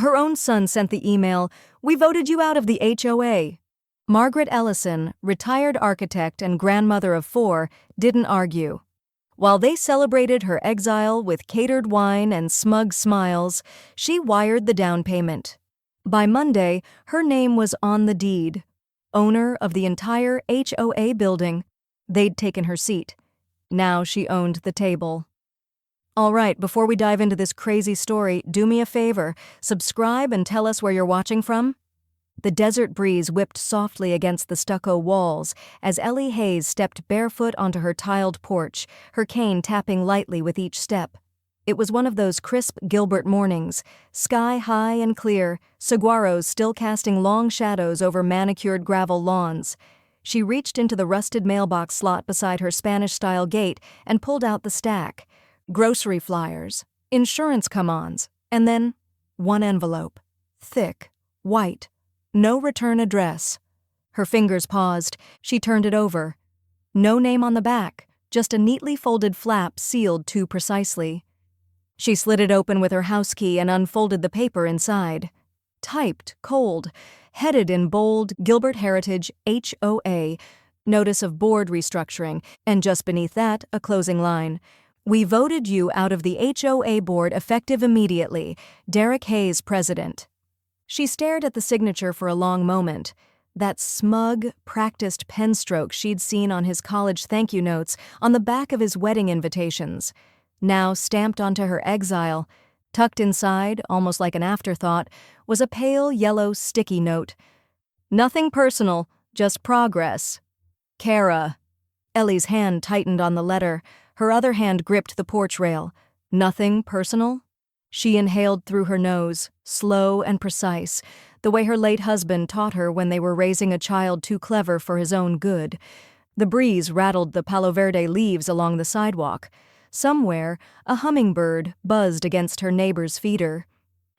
Her own son sent the email, "We voted you out of the HOA." Margaret Ellison, retired architect and grandmother of 4, didn't argue. While they celebrated her exile with catered wine and smug smiles, she wired the down payment. By Monday, her name was on the deed. Owner of the entire HOA building. They'd taken her seat. Now she owned the table. All right, before we dive into this crazy story, do me a favor, subscribe and tell us where you're watching from. The desert breeze whipped softly against the stucco walls as Ellie Hayes stepped barefoot onto her tiled porch, her cane tapping lightly with each step. It was one of those crisp Gilbert mornings, sky high and clear, saguaros still casting long shadows over manicured gravel lawns. She reached into the rusted mailbox slot beside her Spanish-style gate and pulled out the stack. Grocery flyers, insurance come-ons, and then one envelope. Thick, white, no return address. Her fingers paused. She turned it over. No name on the back, just a neatly folded flap sealed too precisely. She slid it open with her house key and unfolded the paper inside. Typed, cold, headed in bold, Gilbert Heritage HOA, notice of board restructuring, and just beneath that, a closing line. "We voted you out of the HOA board effective immediately. Derek Hayes, President." She stared at the signature for a long moment. That smug, practiced pen stroke she'd seen on his college thank you notes, on the back of his wedding invitations. Now stamped onto her exile, tucked inside, almost like an afterthought, was a pale yellow sticky note. "Nothing personal, just progress. Kara." Ellie's hand tightened on the letter. Her other hand gripped the porch rail. "Nothing personal?" She inhaled through her nose, slow and precise, the way her late husband taught her when they were raising a child too clever for his own good. The breeze rattled the Palo Verde leaves along the sidewalk. Somewhere, a hummingbird buzzed against her neighbor's feeder.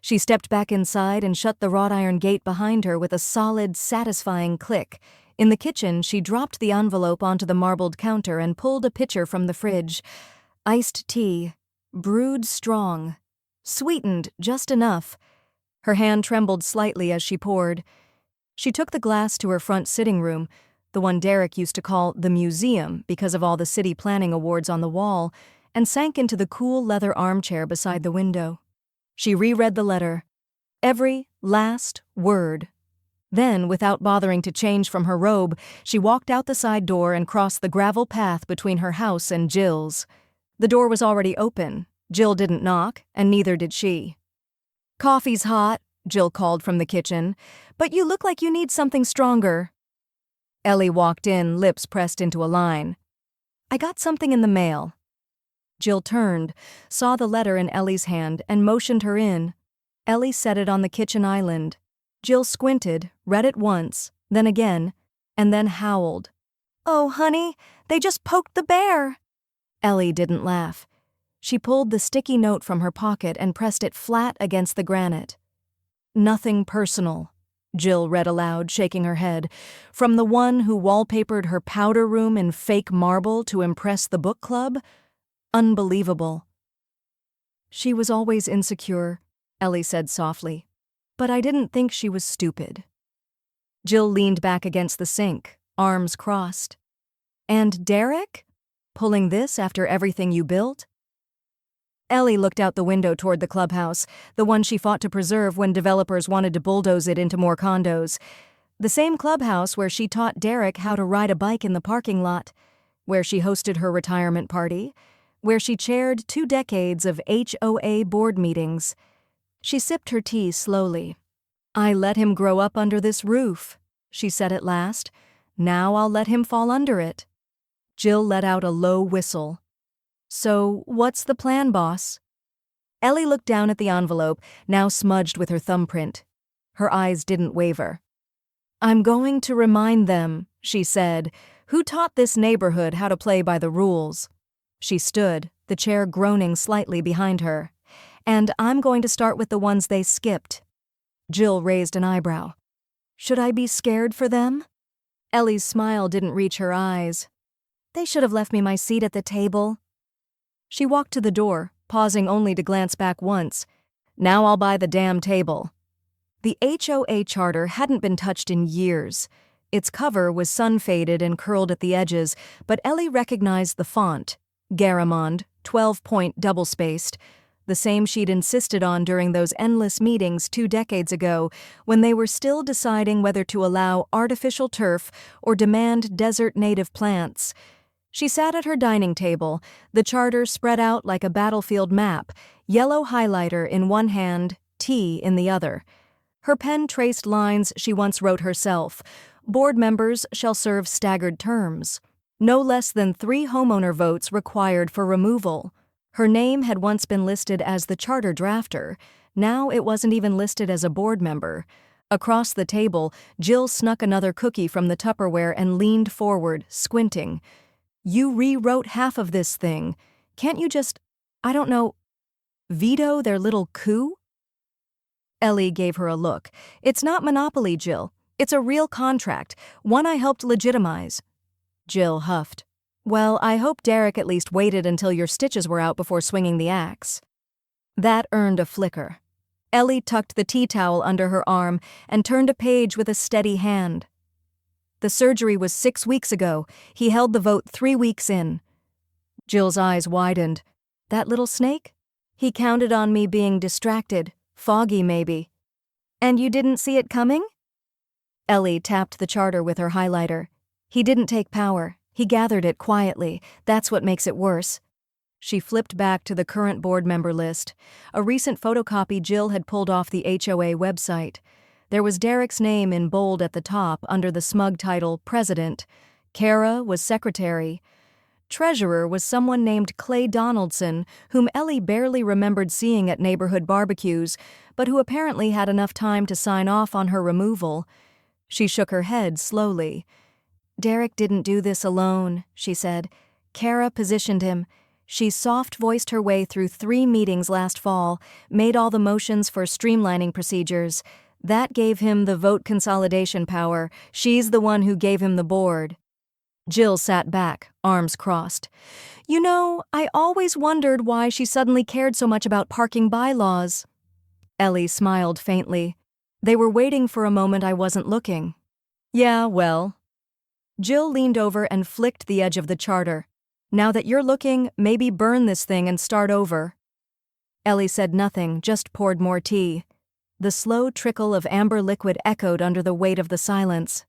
She stepped back inside and shut the wrought iron gate behind her with a solid, satisfying click. In the kitchen, she dropped the envelope onto the marbled counter and pulled a pitcher from the fridge. Iced tea, brewed strong, sweetened just enough. Her hand trembled slightly as she poured. She took the glass to her front sitting room, the one Derek used to call the museum because of all the city planning awards on the wall, and sank into the cool leather armchair beside the window. She reread the letter. Every last word. Then, without bothering to change from her robe, she walked out the side door and crossed the gravel path between her house and Jill's. The door was already open. Jill didn't knock, and neither did she. "Coffee's hot," Jill called from the kitchen, "but you look like you need something stronger." Ellie walked in, lips pressed into a line. "I got something in the mail." Jill turned, saw the letter in Ellie's hand, and motioned her in. Ellie set it on the kitchen island. Jill squinted, read it once, then again, and then howled. "Oh, honey, they just poked the bear." Ellie didn't laugh. She pulled the sticky note from her pocket and pressed it flat against the granite. "Nothing personal," Jill read aloud, shaking her head, "from the one who wallpapered her powder room in fake marble to impress the book club? Unbelievable." "She was always insecure," Ellie said softly, "but I didn't think she was stupid." Jill leaned back against the sink, arms crossed. "And Derek? Pulling this after everything you built?" Ellie looked out the window toward the clubhouse, the one she fought to preserve when developers wanted to bulldoze it into more condos. The same clubhouse where she taught Derek how to ride a bike in the parking lot, where she hosted her retirement party, where she chaired 2 decades of HOA board meetings. She sipped her tea slowly. "I let him grow up under this roof," she said at last. "Now I'll let him fall under it." Jill let out a low whistle. "So, what's the plan, boss?" Ellie looked down at the envelope, now smudged with her thumbprint. Her eyes didn't waver. "I'm going to remind them," she said, "who taught this neighborhood how to play by the rules." She stood, the chair groaning slightly behind her. "And I'm going to start with the ones they skipped." Jill raised an eyebrow. "Should I be scared for them?" Ellie's smile didn't reach her eyes. "They should have left me my seat at the table." She walked to the door, pausing only to glance back once. Now I'll buy the damn table." The HOA charter hadn't been touched in years. Its cover was sun-faded and curled at the edges, but Ellie recognized the font, Garamond, 12-point double-spaced, the same she'd insisted on during those endless meetings 2 decades ago when they were still deciding whether to allow artificial turf or demand desert native plants. She sat at her dining table, the charter spread out like a battlefield map, yellow highlighter in one hand, tea in the other. Her pen traced lines she once wrote herself. Board members shall serve staggered terms. No less than 3 homeowner votes required for removal. Her name had once been listed as the charter drafter. Now it wasn't even listed as a board member. Across the table, Jill snuck another cookie from the Tupperware and leaned forward, squinting. "You rewrote half of this thing. Can't you just, I don't know, veto their little coup?" Ellie gave her a look. "It's not Monopoly, Jill. It's a real contract, one I helped legitimize." Jill huffed. "Well, I hope Derek at least waited until your stitches were out before swinging the axe." That earned a flicker. Ellie tucked the tea towel under her arm and turned a page with a steady hand. "The surgery was 6 weeks ago. He held the vote 3 weeks in." Jill's eyes widened. "That little snake? He counted on me being distracted, foggy maybe." "And you didn't see it coming?" Ellie tapped the charter with her highlighter. "He didn't take power. He gathered it quietly. That's what makes it worse." She flipped back to the current board member list. A recent photocopy Jill had pulled off the HOA website. There was Derek's name in bold at the top under the smug title President. Kara was Secretary. Treasurer was someone named Clay Donaldson, whom Ellie barely remembered seeing at neighborhood barbecues, but who apparently had enough time to sign off on her removal. She shook her head slowly. "Derek didn't do this alone," she said. "Kara positioned him. She soft-voiced her way through 3 meetings last fall, made all the motions for streamlining procedures. That gave him the vote consolidation power. She's the one who gave him the board." Jill sat back, arms crossed. "You know, I always wondered why she suddenly cared so much about parking bylaws." Ellie smiled faintly. "They were waiting for a moment I wasn't looking." "Yeah, well." Jill leaned over and flicked the edge of the charter. "Now that you're looking, maybe burn this thing and start over." Ellie said nothing, just poured more tea. The slow trickle of amber liquid echoed under the weight of the silence.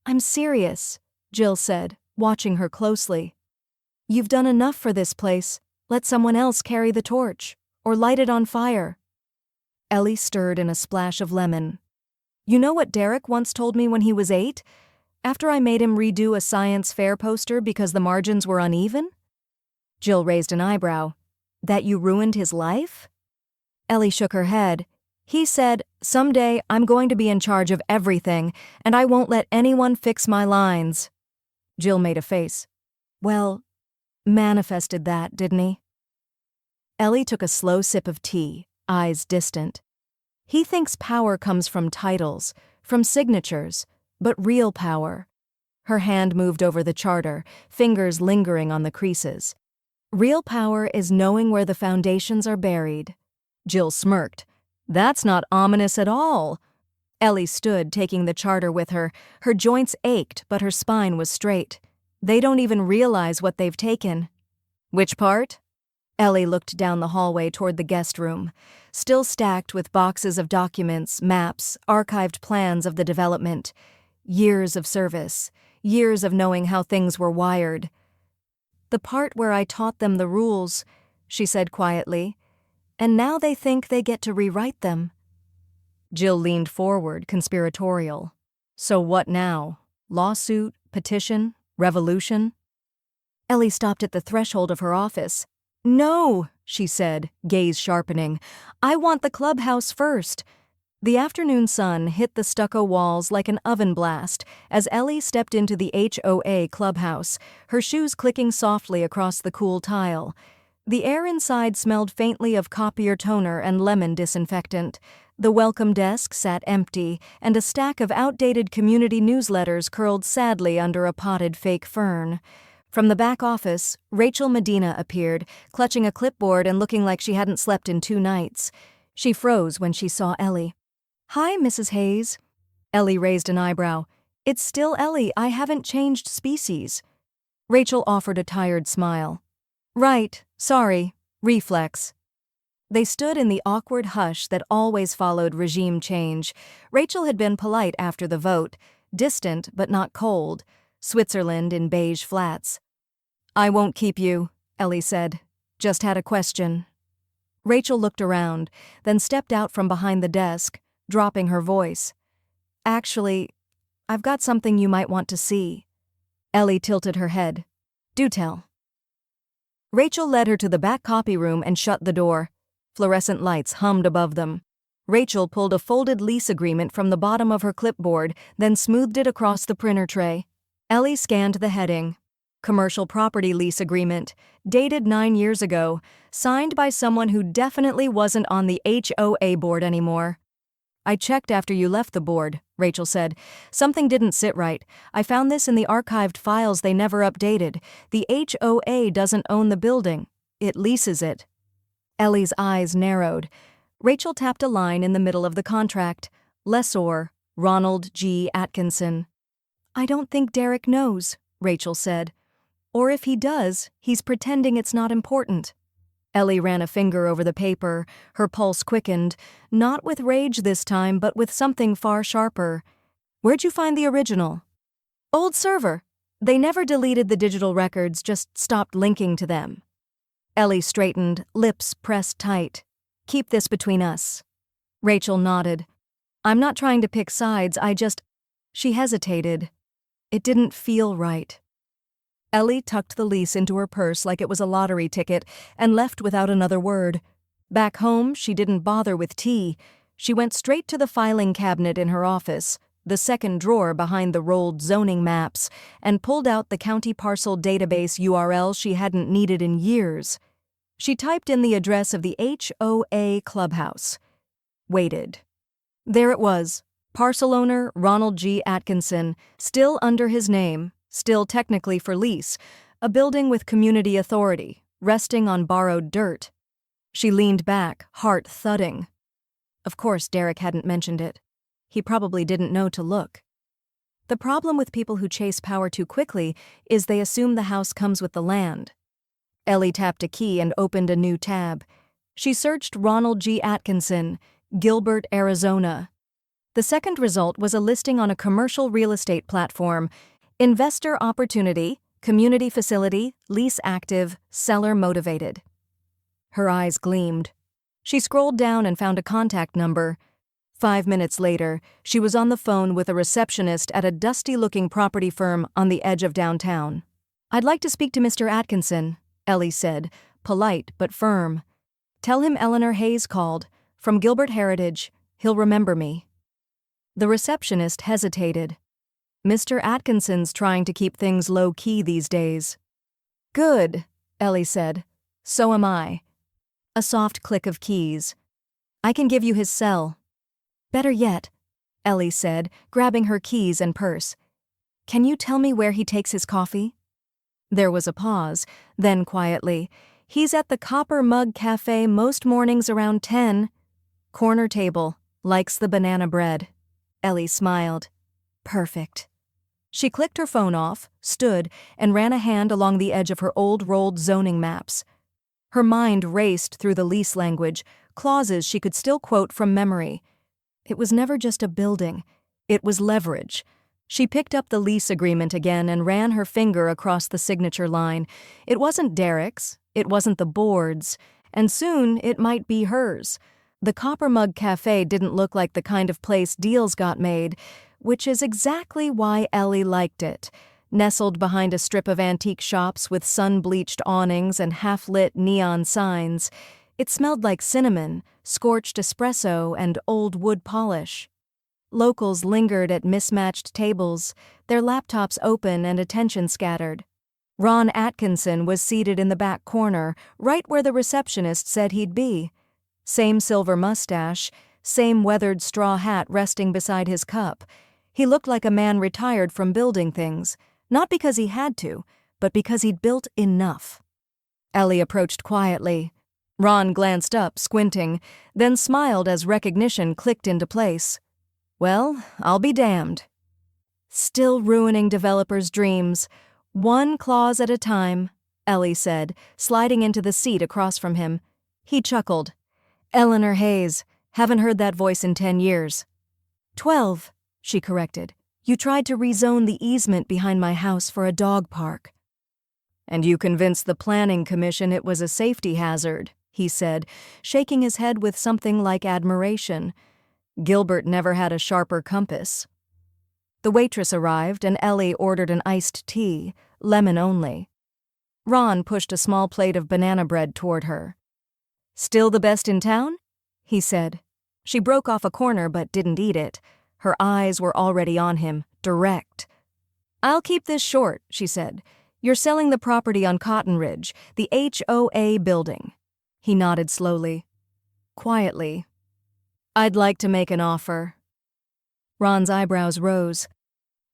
"I'm serious," Jill said, watching her closely. "You've done enough for this place. Let someone else carry the torch, or light it on fire." Ellie stirred in a splash of lemon. "You know what Derek once told me when he was 8? After I made him redo a science fair poster because the margins were uneven?" Jill raised an eyebrow. "That you ruined his life?" Ellie shook her head. "He said, 'Someday I'm going to be in charge of everything, and I won't let anyone fix my lines.'" Jill made a face. "Well, manifested that, didn't he?" Ellie took a slow sip of tea, eyes distant. "He thinks power comes from titles, from signatures, but real power." Her hand moved over the charter, fingers lingering on the creases. "Real power is knowing where the foundations are buried." Jill smirked. "That's not ominous at all." Ellie stood, taking the charter with her. Her joints ached, but her spine was straight. "They don't even realize what they've taken." "Which part?" Ellie looked down the hallway toward the guest room, still stacked with boxes of documents, maps, archived plans of the development. Years of service, years of knowing how things were wired. "The part where I taught them the rules," she said quietly, "and now they think they get to rewrite them." Jill leaned forward, conspiratorial. "So what now? Lawsuit, petition, revolution?" Ellie stopped at the threshold of her office. "No," she said, gaze sharpening. "I want the clubhouse first." The afternoon sun hit the stucco walls like an oven blast as Ellie stepped into the HOA clubhouse, her shoes clicking softly across the cool tile. The air inside smelled faintly of copier toner and lemon disinfectant. The welcome desk sat empty, and a stack of outdated community newsletters curled sadly under a potted fake fern. From the back office, Rachel Medina appeared, clutching a clipboard and looking like she hadn't slept in 2 nights. She froze when she saw Ellie. "Hi, Mrs. Hayes." Ellie raised an eyebrow. "It's still Ellie, I haven't changed species." Rachel offered a tired smile. "Right, sorry, reflex." They stood in the awkward hush that always followed regime change. Rachel had been polite after the vote, distant but not cold, Switzerland in beige flats. "I won't keep you," Ellie said. "Just had a question." Rachel looked around, then stepped out from behind the desk, dropping her voice. "Actually, I've got something you might want to see." Ellie tilted her head. "Do tell." Rachel led her to the back copy room and shut the door. Fluorescent lights hummed above them. Rachel pulled a folded lease agreement from the bottom of her clipboard, then smoothed it across the printer tray. Ellie scanned the heading. Commercial Property Lease Agreement, dated 9 years ago, signed by someone who definitely wasn't on the HOA board anymore. "I checked after you left the board," Rachel said. "Something didn't sit right. I found this in the archived files they never updated. The HOA doesn't own the building. It leases it." Ellie's eyes narrowed. Rachel tapped a line in the middle of the contract. "Lessor, Ronald G. Atkinson." "I don't think Derek knows," Rachel said. "Or if he does, he's pretending it's not important." Ellie ran a finger over the paper, her pulse quickened, not with rage this time but with something far sharper. "Where'd you find the original?" "Old server. They never deleted the digital records, just stopped linking to them." Ellie straightened, lips pressed tight. "Keep this between us." Rachel nodded. "I'm not trying to pick sides, She hesitated. It didn't feel right. Ellie tucked the lease into her purse like it was a lottery ticket and left without another word. Back home, she didn't bother with tea. She went straight to the filing cabinet in her office, the second drawer behind the rolled zoning maps, and pulled out the county parcel database URL she hadn't needed in years. She typed in the address of the HOA clubhouse. Waited. There it was. Parcel owner Ronald G. Atkinson, still under his name, still technically for lease, a building with community authority, resting on borrowed dirt. She leaned back, heart thudding. Of course Derek hadn't mentioned it. He probably didn't know to look. The problem with people who chase power too quickly is they assume the house comes with the land. Ellie tapped a key and opened a new tab. She searched Ronald G. Atkinson, Gilbert, Arizona. The second result was a listing on a commercial real estate platform. Investor opportunity, community facility, lease active, seller motivated. Her eyes gleamed. She scrolled down and found a contact number. 5 minutes later, she was on the phone with a receptionist at a dusty-looking property firm on the edge of downtown. "I'd like to speak to Mr. Atkinson," Ellie said, polite but firm. "Tell him Eleanor Hayes called, from Gilbert Heritage. He'll remember me." The receptionist hesitated. "Mr. Atkinson's trying to keep things low-key these days." "Good," Ellie said. "So am I." A soft click of keys. "I can give you his cell." "Better yet," Ellie said, grabbing her keys and purse. "Can you tell me where he takes his coffee?" There was a pause, then quietly, "He's at the Copper Mug Cafe most mornings around 10. Corner table, likes the banana bread." Ellie smiled. "Perfect." She clicked her phone off, stood, and ran a hand along the edge of her old rolled zoning maps. Her mind raced through the lease language, clauses she could still quote from memory. It was never just a building. It was leverage. She picked up the lease agreement again and ran her finger across the signature line. It wasn't Derek's, it wasn't the board's, and soon it might be hers. The Copper Mug Cafe didn't look like the kind of place deals got made, which is exactly why Ellie liked it. Nestled behind a strip of antique shops with sun-bleached awnings and half-lit neon signs, it smelled like cinnamon, scorched espresso, and old wood polish. Locals lingered at mismatched tables, their laptops open and attention scattered. Ron Atkinson was seated in the back corner, right where the receptionist said he'd be. Same silver mustache, same weathered straw hat resting beside his cup. He looked like a man retired from building things, not because he had to, but because he'd built enough. Ellie approached quietly. Ron glanced up, squinting, then smiled as recognition clicked into place. Well, I'll be damned. Still ruining developers' dreams. One clause at a time, Ellie said, sliding into the seat across from him. He chuckled. Eleanor Hayes. Haven't heard that voice in 10 years. 12, she corrected. You tried to rezone the easement behind my house for a dog park. And you convinced the planning commission it was a safety hazard, he said, shaking his head with something like admiration. Gilbert never had a sharper compass. The waitress arrived, and Ellie ordered an iced tea, lemon only. Ron pushed a small plate of banana bread toward her. Still the best in town? He said. She broke off a corner but didn't eat it. Her eyes were already on him, direct. I'll keep this short, she said. You're selling the property on Cotton Ridge, the HOA building. He nodded slowly. Quietly. I'd like to make an offer. Ron's eyebrows rose.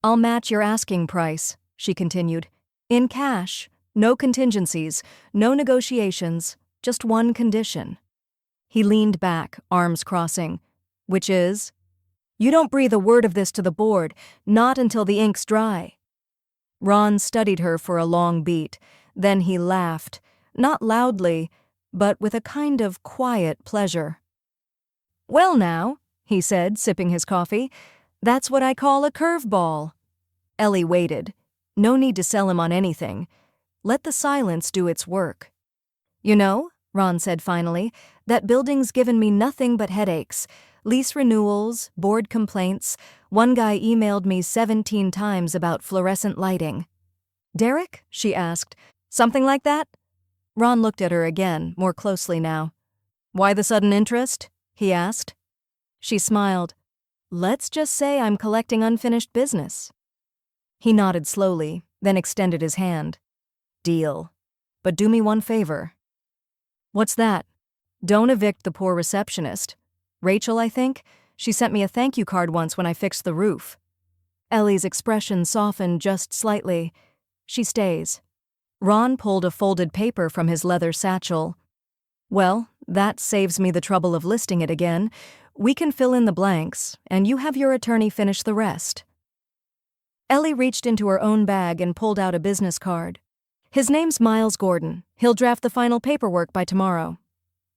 I'll match your asking price, she continued. In cash, no contingencies, no negotiations, just one condition. He leaned back, arms crossing. Which is? You don't breathe a word of this to the board, not until the ink's dry. Ron studied her for a long beat. Then he laughed, not loudly, but with a kind of quiet pleasure. Well now, he said, sipping his coffee, that's what I call a curveball. Ellie waited. No need to sell him on anything. Let the silence do its work. You know, Ron said finally, that building's given me nothing but headaches. Lease renewals, board complaints. One guy emailed me 17 times about fluorescent lighting. Derek? She asked. Something like that? Ron looked at her again, more closely now. Why the sudden interest? He asked. She smiled. Let's just say I'm collecting unfinished business. He nodded slowly, then extended his hand. Deal. But do me one favor. What's that? Don't evict the poor receptionist. Rachel, I think. She sent me a thank you card once when I fixed the roof. Ellie's expression softened just slightly. She stays. Ron pulled a folded paper from his leather satchel. Well, that saves me the trouble of listing it again. We can fill in the blanks, and you have your attorney finish the rest. Ellie reached into her own bag and pulled out a business card. His name's Miles Gordon. He'll draft the final paperwork by tomorrow.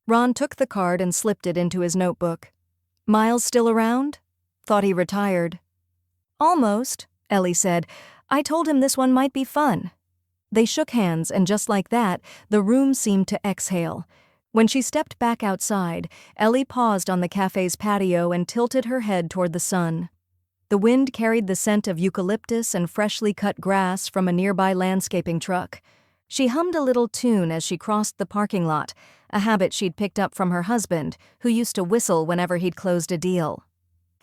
Ron took the card and slipped it into his notebook. Miles still around? Thought he retired. Almost, Ellie said. I told him this one might be fun. They shook hands, and just like that, the room seemed to exhale. When she stepped back outside, Ellie paused on the cafe's patio and tilted her head toward the sun. The wind carried the scent of eucalyptus and freshly cut grass from a nearby landscaping truck. She hummed a little tune as she crossed the parking lot, a habit she'd picked up from her husband, who used to whistle whenever he'd closed a deal.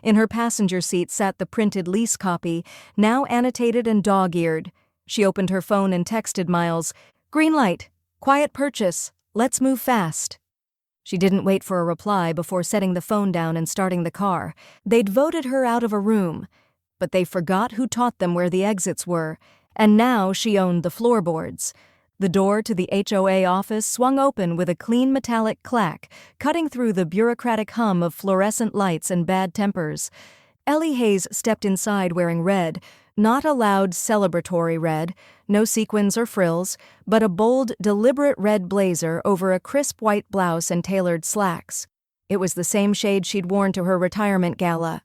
In her passenger seat sat the printed lease copy, now annotated and dog-eared. She opened her phone and texted Miles, "Green light, quiet purchase, let's move fast." She didn't wait for a reply before setting the phone down and starting the car. They'd voted her out of a room, but they forgot who taught them where the exits were, and now she owned the floorboards. The door to the HOA office swung open with a clean metallic clack, cutting through the bureaucratic hum of fluorescent lights and bad tempers. Ellie Hayes stepped inside wearing red, not a loud celebratory red, no sequins or frills, but a bold, deliberate red blazer over a crisp white blouse and tailored slacks. It was the same shade she'd worn to her retirement gala.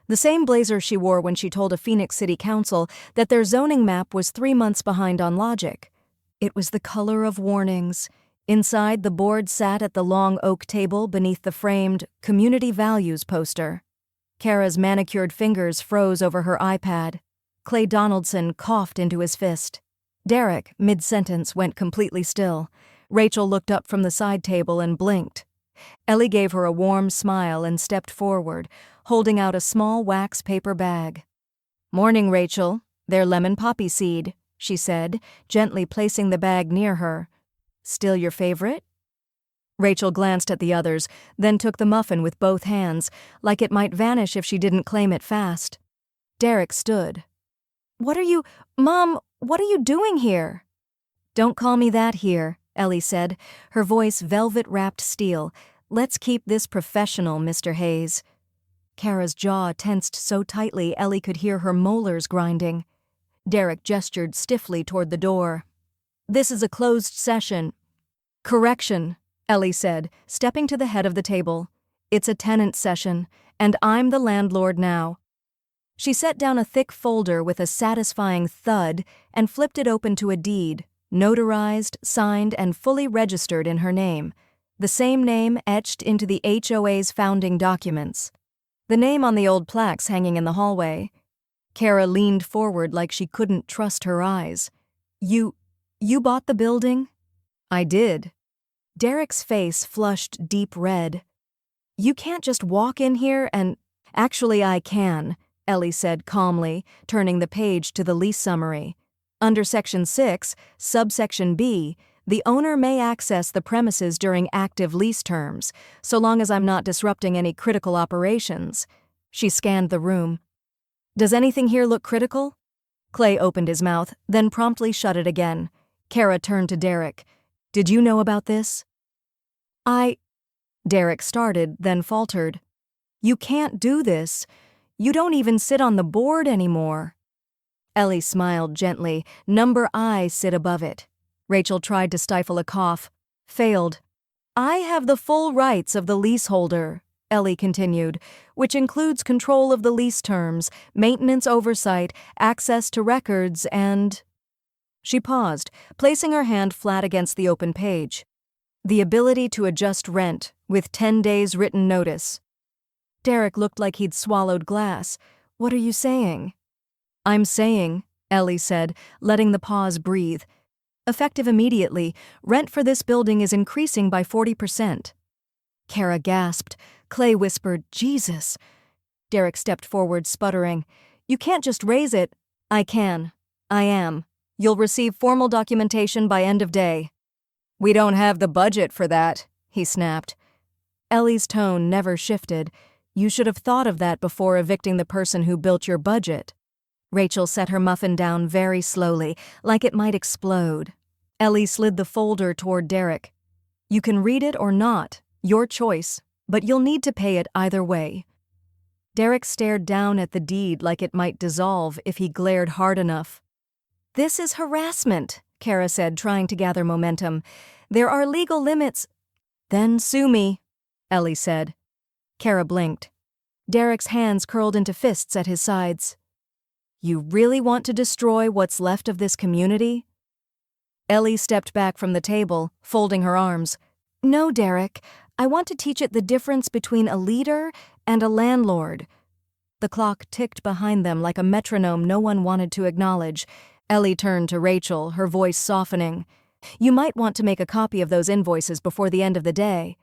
The same blazer she wore when she told a Phoenix City Council that their zoning map was 3 months behind on logic. It was the color of warnings. Inside, the board sat at the long oak table beneath the framed Community Values poster. Kara's manicured fingers froze over her iPad. Clay Donaldson coughed into his fist. Derek, mid-sentence, went completely still. Rachel looked up from the side table and blinked. Ellie gave her a warm smile and stepped forward, holding out a small wax paper bag. "Morning, Rachel. They're lemon poppy seed," she said, gently placing the bag near her. "Still your favorite?" Rachel glanced at the others, then took the muffin with both hands, like it might vanish if she didn't claim it fast. Derek stood. Mom, what are you doing here?" "Don't call me that here," Ellie said, her voice velvet-wrapped steel. "Let's keep this professional, Mr. Hayes." Kara's jaw tensed so tightly Ellie could hear her molars grinding. Derek gestured stiffly toward the door. "This is a closed session." "Correction," Ellie said, stepping to the head of the table. "It's a tenant session, and I'm the landlord now." She set down a thick folder with a satisfying thud and flipped it open to a deed, notarized, signed, and fully registered in her name, the same name etched into the HOA's founding documents. The name on the old plaques hanging in the hallway. Kara leaned forward like she couldn't trust her eyes. You bought the building?" "I did." Derek's face flushed deep red. "You can't just walk in here and—" "Actually, I can," Ellie said calmly, turning the page to the lease summary. "Under Section 6, subsection B, the owner may access the premises during active lease terms, so long as I'm not disrupting any critical operations." She scanned the room. "Does anything here look critical?" Clay opened his mouth, then promptly shut it again. Kara turned to Derek. "Did you know about this?" Derek started, then faltered. "You can't do this. You don't even sit on the board anymore." Ellie smiled gently. "Number I sit above it." Rachel tried to stifle a cough. Failed. "I have the full rights of the leaseholder," Ellie continued, "which includes control of the lease terms, maintenance oversight, access to records, and—" She paused, placing her hand flat against the open page. "The ability to adjust rent, with 10 days written notice." Derek looked like he'd swallowed glass. "What are you saying?" "I'm saying," Ellie said, letting the pause breathe, "effective immediately, rent for this building is increasing by 40%. Kara gasped. Clay whispered, "Jesus." Derek stepped forward, sputtering. "You can't just raise it." "I can. I am. You'll receive formal documentation by end of day." "We don't have the budget for that," he snapped. Ellie's tone never shifted. "You should have thought of that before evicting the person who built your budget." Rachel set her muffin down very slowly, like it might explode. Ellie slid the folder toward Derek. "You can read it or not, your choice, but you'll need to pay it either way." Derek stared down at the deed like it might dissolve if he glared hard enough. "This is harassment," Kara said, trying to gather momentum. "There are legal limits." "Then sue me," Ellie said. Kara blinked. Derek's hands curled into fists at his sides. "You really want to destroy what's left of this community?" Ellie stepped back from the table, folding her arms. "No, Derek. I want to teach it the difference between a leader and a landlord." The clock ticked behind them like a metronome no one wanted to acknowledge. Ellie turned to Rachel, her voice softening. "You might want to make a copy of those invoices before the end of the day."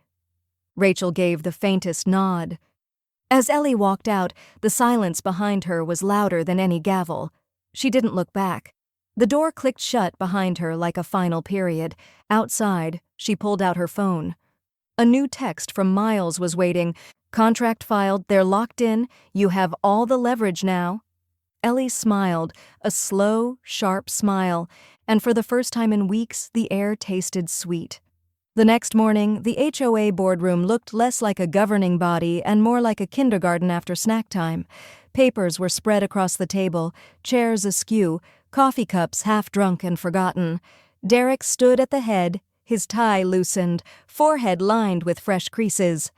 Rachel gave the faintest nod. As Ellie walked out, the silence behind her was louder than any gavel. She didn't look back. The door clicked shut behind her like a final period. Outside, she pulled out her phone. A new text from Miles was waiting. "Contract filed, they're locked in, you have all the leverage now." Ellie smiled, a slow, sharp smile, and for the first time in weeks, the air tasted sweet. The next morning, the HOA boardroom looked less like a governing body and more like a kindergarten after snack time. Papers were spread across the table, chairs askew, coffee cups half drunk and forgotten. Derek stood at the head, his tie loosened, forehead lined with fresh creases.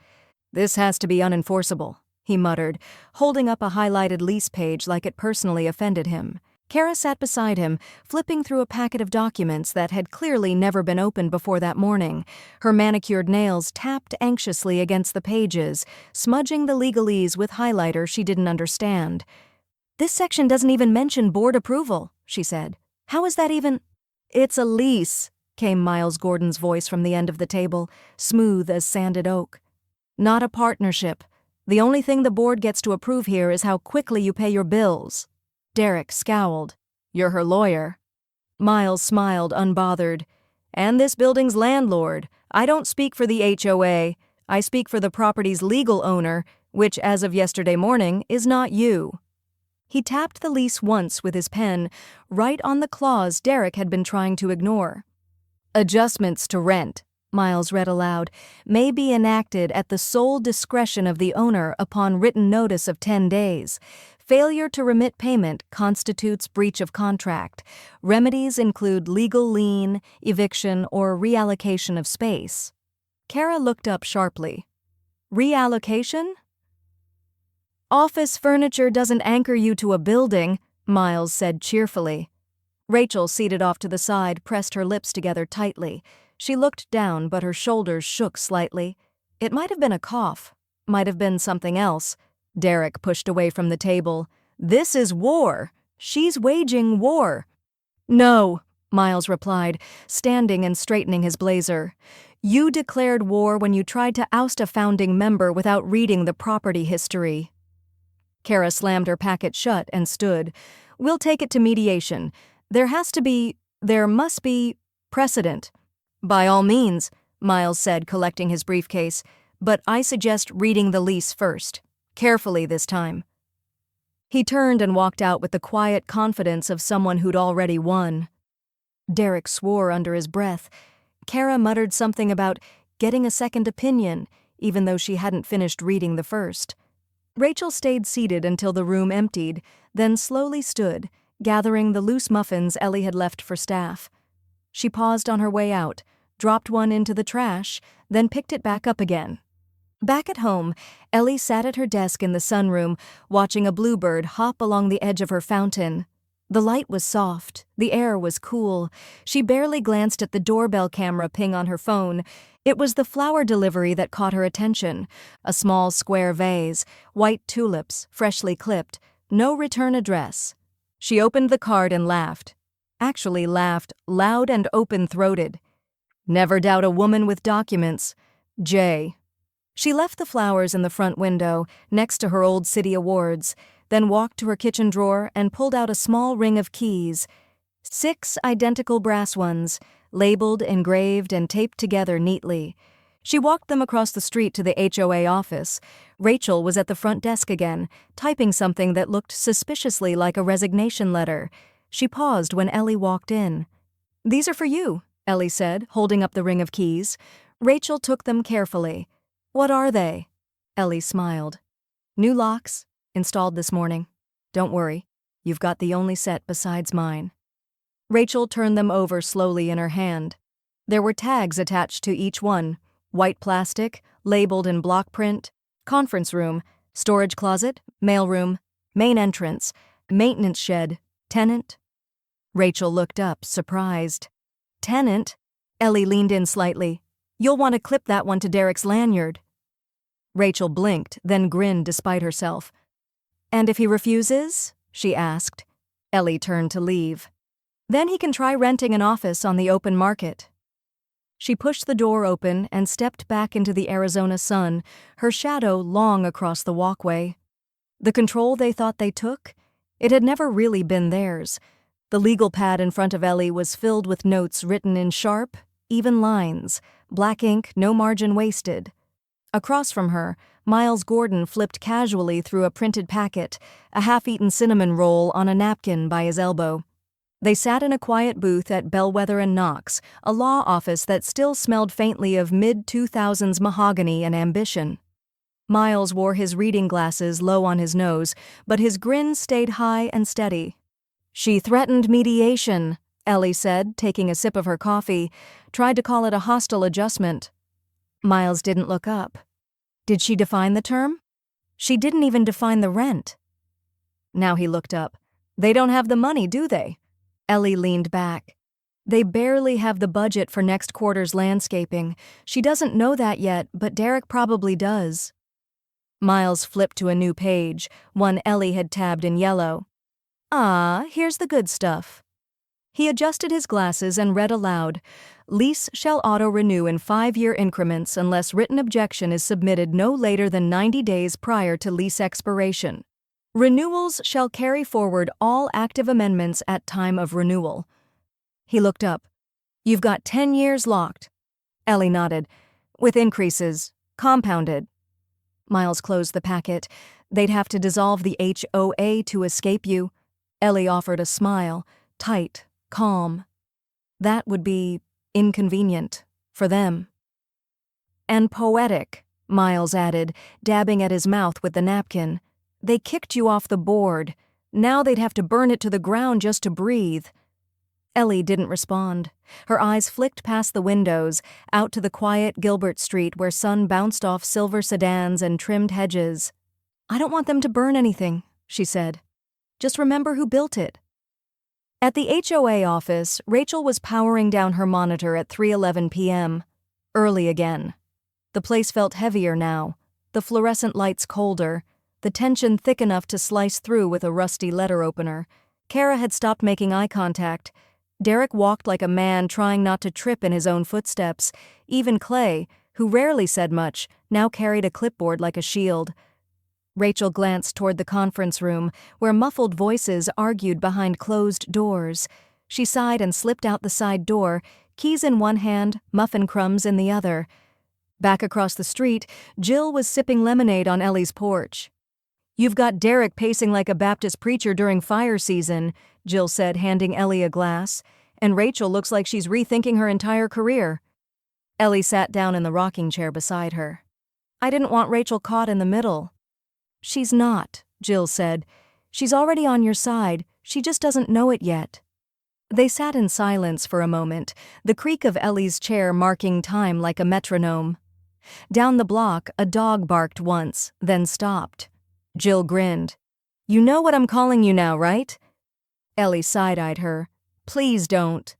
"This has to be unenforceable," he muttered, holding up a highlighted lease page like it personally offended him. Kara sat beside him, flipping through a packet of documents that had clearly never been opened before that morning. Her manicured nails tapped anxiously against the pages, smudging the legalese with highlighter she didn't understand. "This section doesn't even mention board approval," she said. "How is that even—" "It's a lease," came Miles Gordon's voice from the end of the table, smooth as sanded oak. "Not a partnership. The only thing the board gets to approve here is how quickly you pay your bills." Derek scowled. "You're her lawyer." Miles smiled, unbothered. "And this building's landlord. I don't speak for the HOA. I speak for the property's legal owner, which, as of yesterday morning, is not you." He tapped the lease once with his pen, right on the clause Derek had been trying to ignore. Adjustments to rent, Miles read aloud, may be enacted at the sole discretion of the owner upon written notice of 10 days. Failure to remit payment constitutes breach of contract. Remedies include legal lien, eviction, or reallocation of space. Kara looked up sharply. Reallocation? Office furniture doesn't anchor you to a building, Miles said cheerfully. Rachel, seated off to the side, pressed her lips together tightly. She looked down, but her shoulders shook slightly. It might have been a cough. Might have been something else. Derek pushed away from the table. This is war. She's waging war. No, Miles replied, standing and straightening his blazer. You declared war when you tried to oust a founding member without reading the property history. Kara slammed her packet shut and stood. We'll take it to mediation. There must be precedent. By all means, Miles said, collecting his briefcase, but I suggest reading the lease first. Carefully this time. He turned and walked out with the quiet confidence of someone who'd already won. Derek swore under his breath. Kara muttered something about getting a second opinion, even though she hadn't finished reading the first. Rachel stayed seated until the room emptied, then slowly stood, gathering the loose muffins Ellie had left for staff. She paused on her way out, dropped one into the trash, then picked it back up again. Back at home, Ellie sat at her desk in the sunroom, watching a bluebird hop along the edge of her fountain. The light was soft, the air was cool. She barely glanced at the doorbell camera ping on her phone. It was the flower delivery that caught her attention. A small square vase, white tulips, freshly clipped, no return address. She opened the card and laughed. Actually laughed, loud and open-throated. Never doubt a woman with documents. J. She left the flowers in the front window, next to her old city awards, then walked to her kitchen drawer and pulled out a small ring of keys. 6 identical brass ones, labeled, engraved, and taped together neatly. She walked them across the street to the HOA office. Rachel was at the front desk again, typing something that looked suspiciously like a resignation letter. She paused when Ellie walked in. These are for you, Ellie said, holding up the ring of keys. Rachel took them carefully. What are they? Ellie smiled. New locks, installed this morning. Don't worry, you've got the only set besides mine. Rachel turned them over slowly in her hand. There were tags attached to each one, white plastic, labeled in block print, conference room, storage closet, mailroom, main entrance, maintenance shed, tenant. Rachel looked up, surprised. Tenant? Ellie leaned in slightly. You'll want to clip that one to Derek's lanyard. Rachel blinked, then grinned despite herself. And if he refuses? She asked. Ellie turned to leave. Then he can try renting an office on the open market. She pushed the door open and stepped back into the Arizona sun, her shadow long across the walkway. The control they thought they took? It had never really been theirs. The legal pad in front of Ellie was filled with notes written in sharp, even lines, black ink, no margin wasted. Across from her, Miles Gordon flipped casually through a printed packet, a half-eaten cinnamon roll on a napkin by his elbow. They sat in a quiet booth at Bellwether & Knox, a law office that still smelled faintly of mid-2000s mahogany and ambition. Miles wore his reading glasses low on his nose, but his grin stayed high and steady. She threatened mediation, Ellie said, taking a sip of her coffee, tried to call it a hostile adjustment. Miles didn't look up. Did she define the term? She didn't even define the rent. Now he looked up. They don't have the money, do they? Ellie leaned back. They barely have the budget for next quarter's landscaping. She doesn't know that yet, but Derek probably does. Miles flipped to a new page, one Ellie had tabbed in yellow. Ah, here's the good stuff. He adjusted his glasses and read aloud, Lease shall auto-renew in 5-year increments unless written objection is submitted no later than 90 days prior to lease expiration. Renewals shall carry forward all active amendments at time of renewal. He looked up. You've got 10 years locked. Ellie nodded. With increases, compounded. Miles closed the packet. They'd have to dissolve the HOA to escape you. Ellie offered a smile, tight, calm. That would be Inconvenient. For them. And poetic, Miles added, dabbing at his mouth with the napkin. They kicked you off the board. Now they'd have to burn it to the ground just to breathe. Ellie didn't respond. Her eyes flicked past the windows, out to the quiet Gilbert Street where sun bounced off silver sedans and trimmed hedges. I don't want them to burn anything, she said. Just remember who built it. At the HOA office, Rachel was powering down her monitor at 3:11 p.m. Early again. The place felt heavier now, the fluorescent lights colder, the tension thick enough to slice through with a rusty letter opener. Kara had stopped making eye contact. Derek walked like a man trying not to trip in his own footsteps. Even Clay, who rarely said much, now carried a clipboard like a shield. Rachel glanced toward the conference room, where muffled voices argued behind closed doors. She sighed and slipped out the side door, keys in one hand, muffin crumbs in the other. Back across the street, Jill was sipping lemonade on Ellie's porch. You've got Derek pacing like a Baptist preacher during fire season, Jill said, handing Ellie a glass, and Rachel looks like she's rethinking her entire career. Ellie sat down in the rocking chair beside her. I didn't want Rachel caught in the middle. She's not, Jill said. She's already on your side, she just doesn't know it yet. They sat in silence for a moment, the creak of Ellie's chair marking time like a metronome. Down the block, a dog barked once, then stopped. Jill grinned. You know what I'm calling you now, right? Ellie side-eyed her. Please don't.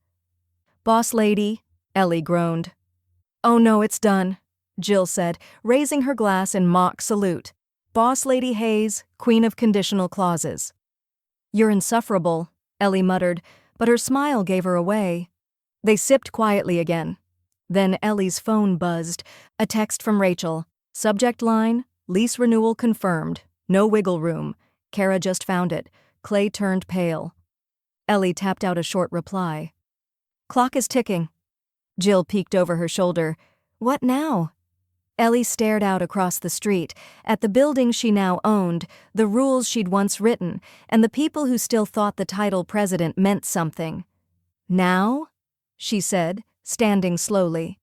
Boss lady, Ellie groaned. Oh no, it's done, Jill said, raising her glass in mock salute. Boss Lady Hayes, queen of conditional clauses. You're insufferable, Ellie muttered, but her smile gave her away. They sipped quietly again. Then Ellie's phone buzzed. A text from Rachel. Subject line, lease renewal confirmed. No wiggle room. Kara just found it. Clay turned pale. Ellie tapped out a short reply. Clock is ticking. Jill peeked over her shoulder. What now? Ellie stared out across the street, at the building she now owned, the rules she'd once written, and the people who still thought the title president meant something. Now? She said, standing slowly.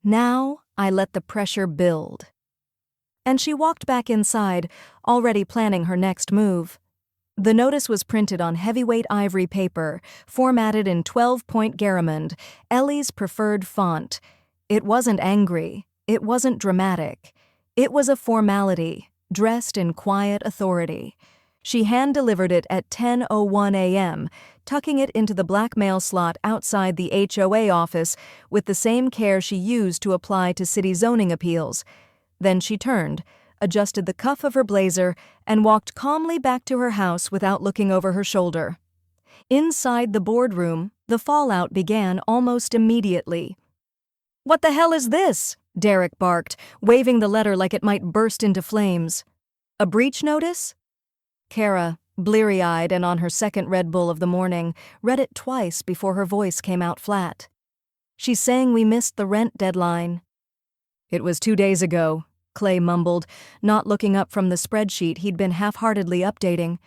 Now I let the pressure build. And she walked back inside, already planning her next move. The notice was printed on heavyweight ivory paper, formatted in 12-point Garamond, Ellie's preferred font. It wasn't angry. It wasn't dramatic. It was a formality, dressed in quiet authority. She hand-delivered it at 10:01 a.m., tucking it into the black mail slot outside the HOA office with the same care she used to apply to city zoning appeals. Then she turned, adjusted the cuff of her blazer, and walked calmly back to her house without looking over her shoulder. Inside the boardroom, the fallout began almost immediately. What the hell is this? Derek barked, waving the letter like it might burst into flames. A breach notice? Kara, bleary-eyed and on her second Red Bull of the morning, read it twice before her voice came out flat. She's saying we missed the rent deadline. It was 2 days ago, Clay mumbled, not looking up from the spreadsheet he'd been half-heartedly updating.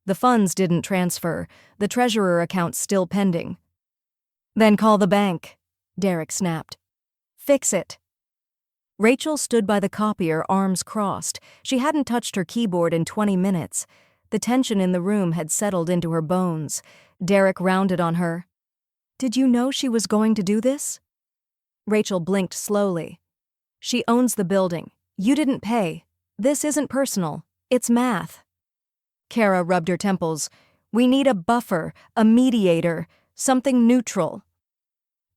The funds didn't transfer, the treasurer account's still pending. Then call the bank, Derek snapped. Fix it. Rachel stood by the copier, arms crossed. She hadn't touched her keyboard in 20 minutes. The tension in the room had settled into her bones. Derek rounded on her. Did you know she was going to do this? Rachel blinked slowly. She owns the building. You didn't pay. This isn't personal. It's math. Kara rubbed her temples. We need a buffer, a mediator, something neutral.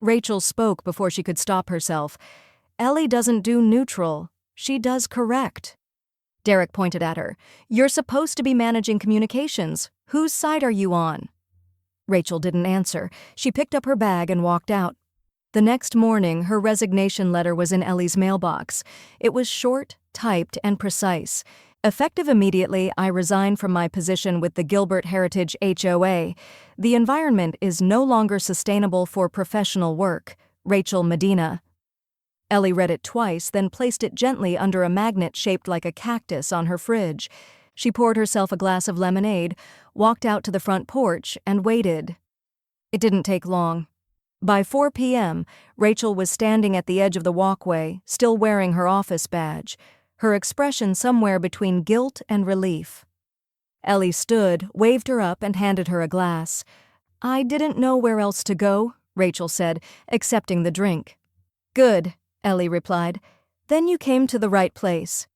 Rachel spoke before she could stop herself. Ellie doesn't do neutral. She does correct. Derek pointed at her. You're supposed to be managing communications. Whose side are you on? Rachel didn't answer. She picked up her bag and walked out. The next morning, her resignation letter was in Ellie's mailbox. It was short, typed, and precise. Effective immediately, I resign from my position with the Gilbert Heritage HOA. The environment is no longer sustainable for professional work. Rachel Medina. Ellie read it twice, then placed it gently under a magnet shaped like a cactus on her fridge. She poured herself a glass of lemonade, walked out to the front porch, and waited. It didn't take long. By 4 p.m., Rachel was standing at the edge of the walkway, still wearing her office badge, her expression somewhere between guilt and relief. Ellie stood, waved her up, and handed her a glass. "I didn't know where else to go," Rachel said, accepting the drink. "Good," Ellie replied. "Then you came to the right place."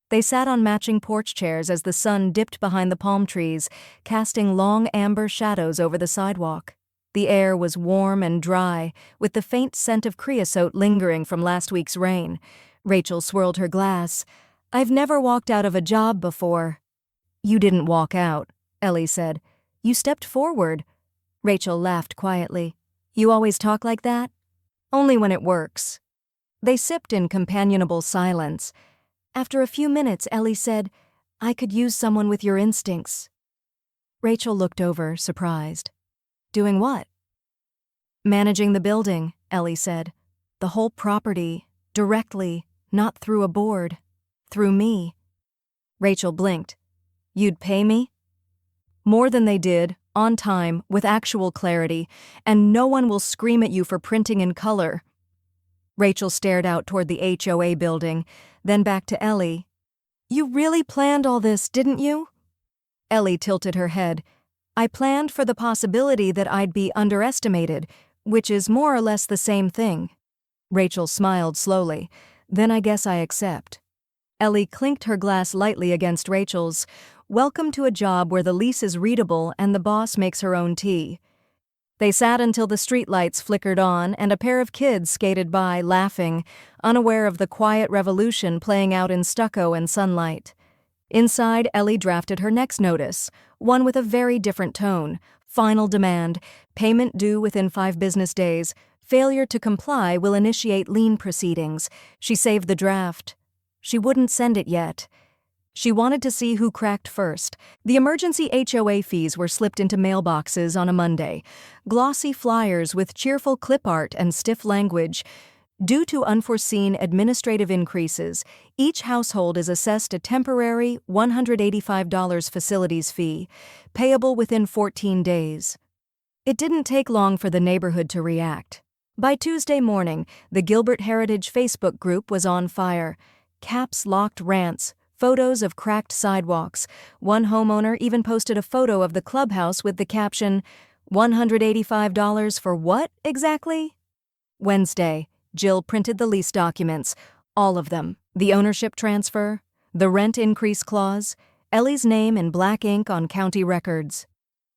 They sat on matching porch chairs as the sun dipped behind the palm trees, casting long amber shadows over the sidewalk. The air was warm and dry, with the faint scent of creosote lingering from last week's rain. Rachel swirled her glass. "I've never walked out of a job before." "You didn't walk out," Ellie said. "You stepped forward." Rachel laughed quietly. "You always talk like that?" "Only when it works." They sipped in companionable silence. After a few minutes, Ellie said, "I could use someone with your instincts." Rachel looked over, surprised. "Doing what?" "Managing the building," Ellie said. "The whole property, directly, not through a board. Through me." Rachel blinked. "You'd pay me?" "More than they did, on time, with actual clarity, and no one will scream at you for printing in color." Rachel stared out toward the HOA building, then back to Ellie. "You really planned all this, didn't you?" Ellie tilted her head. "I planned for the possibility that I'd be underestimated, which is more or less the same thing." Rachel smiled slowly. "Then I guess I accept." Ellie clinked her glass lightly against Rachel's. "Welcome to a job where the lease is readable and the boss makes her own tea." They sat until the streetlights flickered on and a pair of kids skated by, laughing, unaware of the quiet revolution playing out in stucco and sunlight. Inside, Ellie drafted her next notice, one with a very different tone. Final demand, payment due within 5 business days. Failure to comply will initiate lien proceedings. She saved the draft. She wouldn't send it yet. She wanted to see who cracked first. The emergency HOA fees were slipped into mailboxes on a Monday. Glossy flyers with cheerful clip art and stiff language. Due to unforeseen administrative increases, each household is assessed a temporary $185 facilities fee, payable within 14 days. It didn't take long for the neighborhood to react. By Tuesday morning, the Gilbert Heritage Facebook group was on fire. Caps-locked rants, photos of cracked sidewalks. One homeowner even posted a photo of the clubhouse with the caption, "$185 for what, exactly?" Wednesday, Jill printed the lease documents, all of them, the ownership transfer, the rent increase clause, Ellie's name in black ink on county records.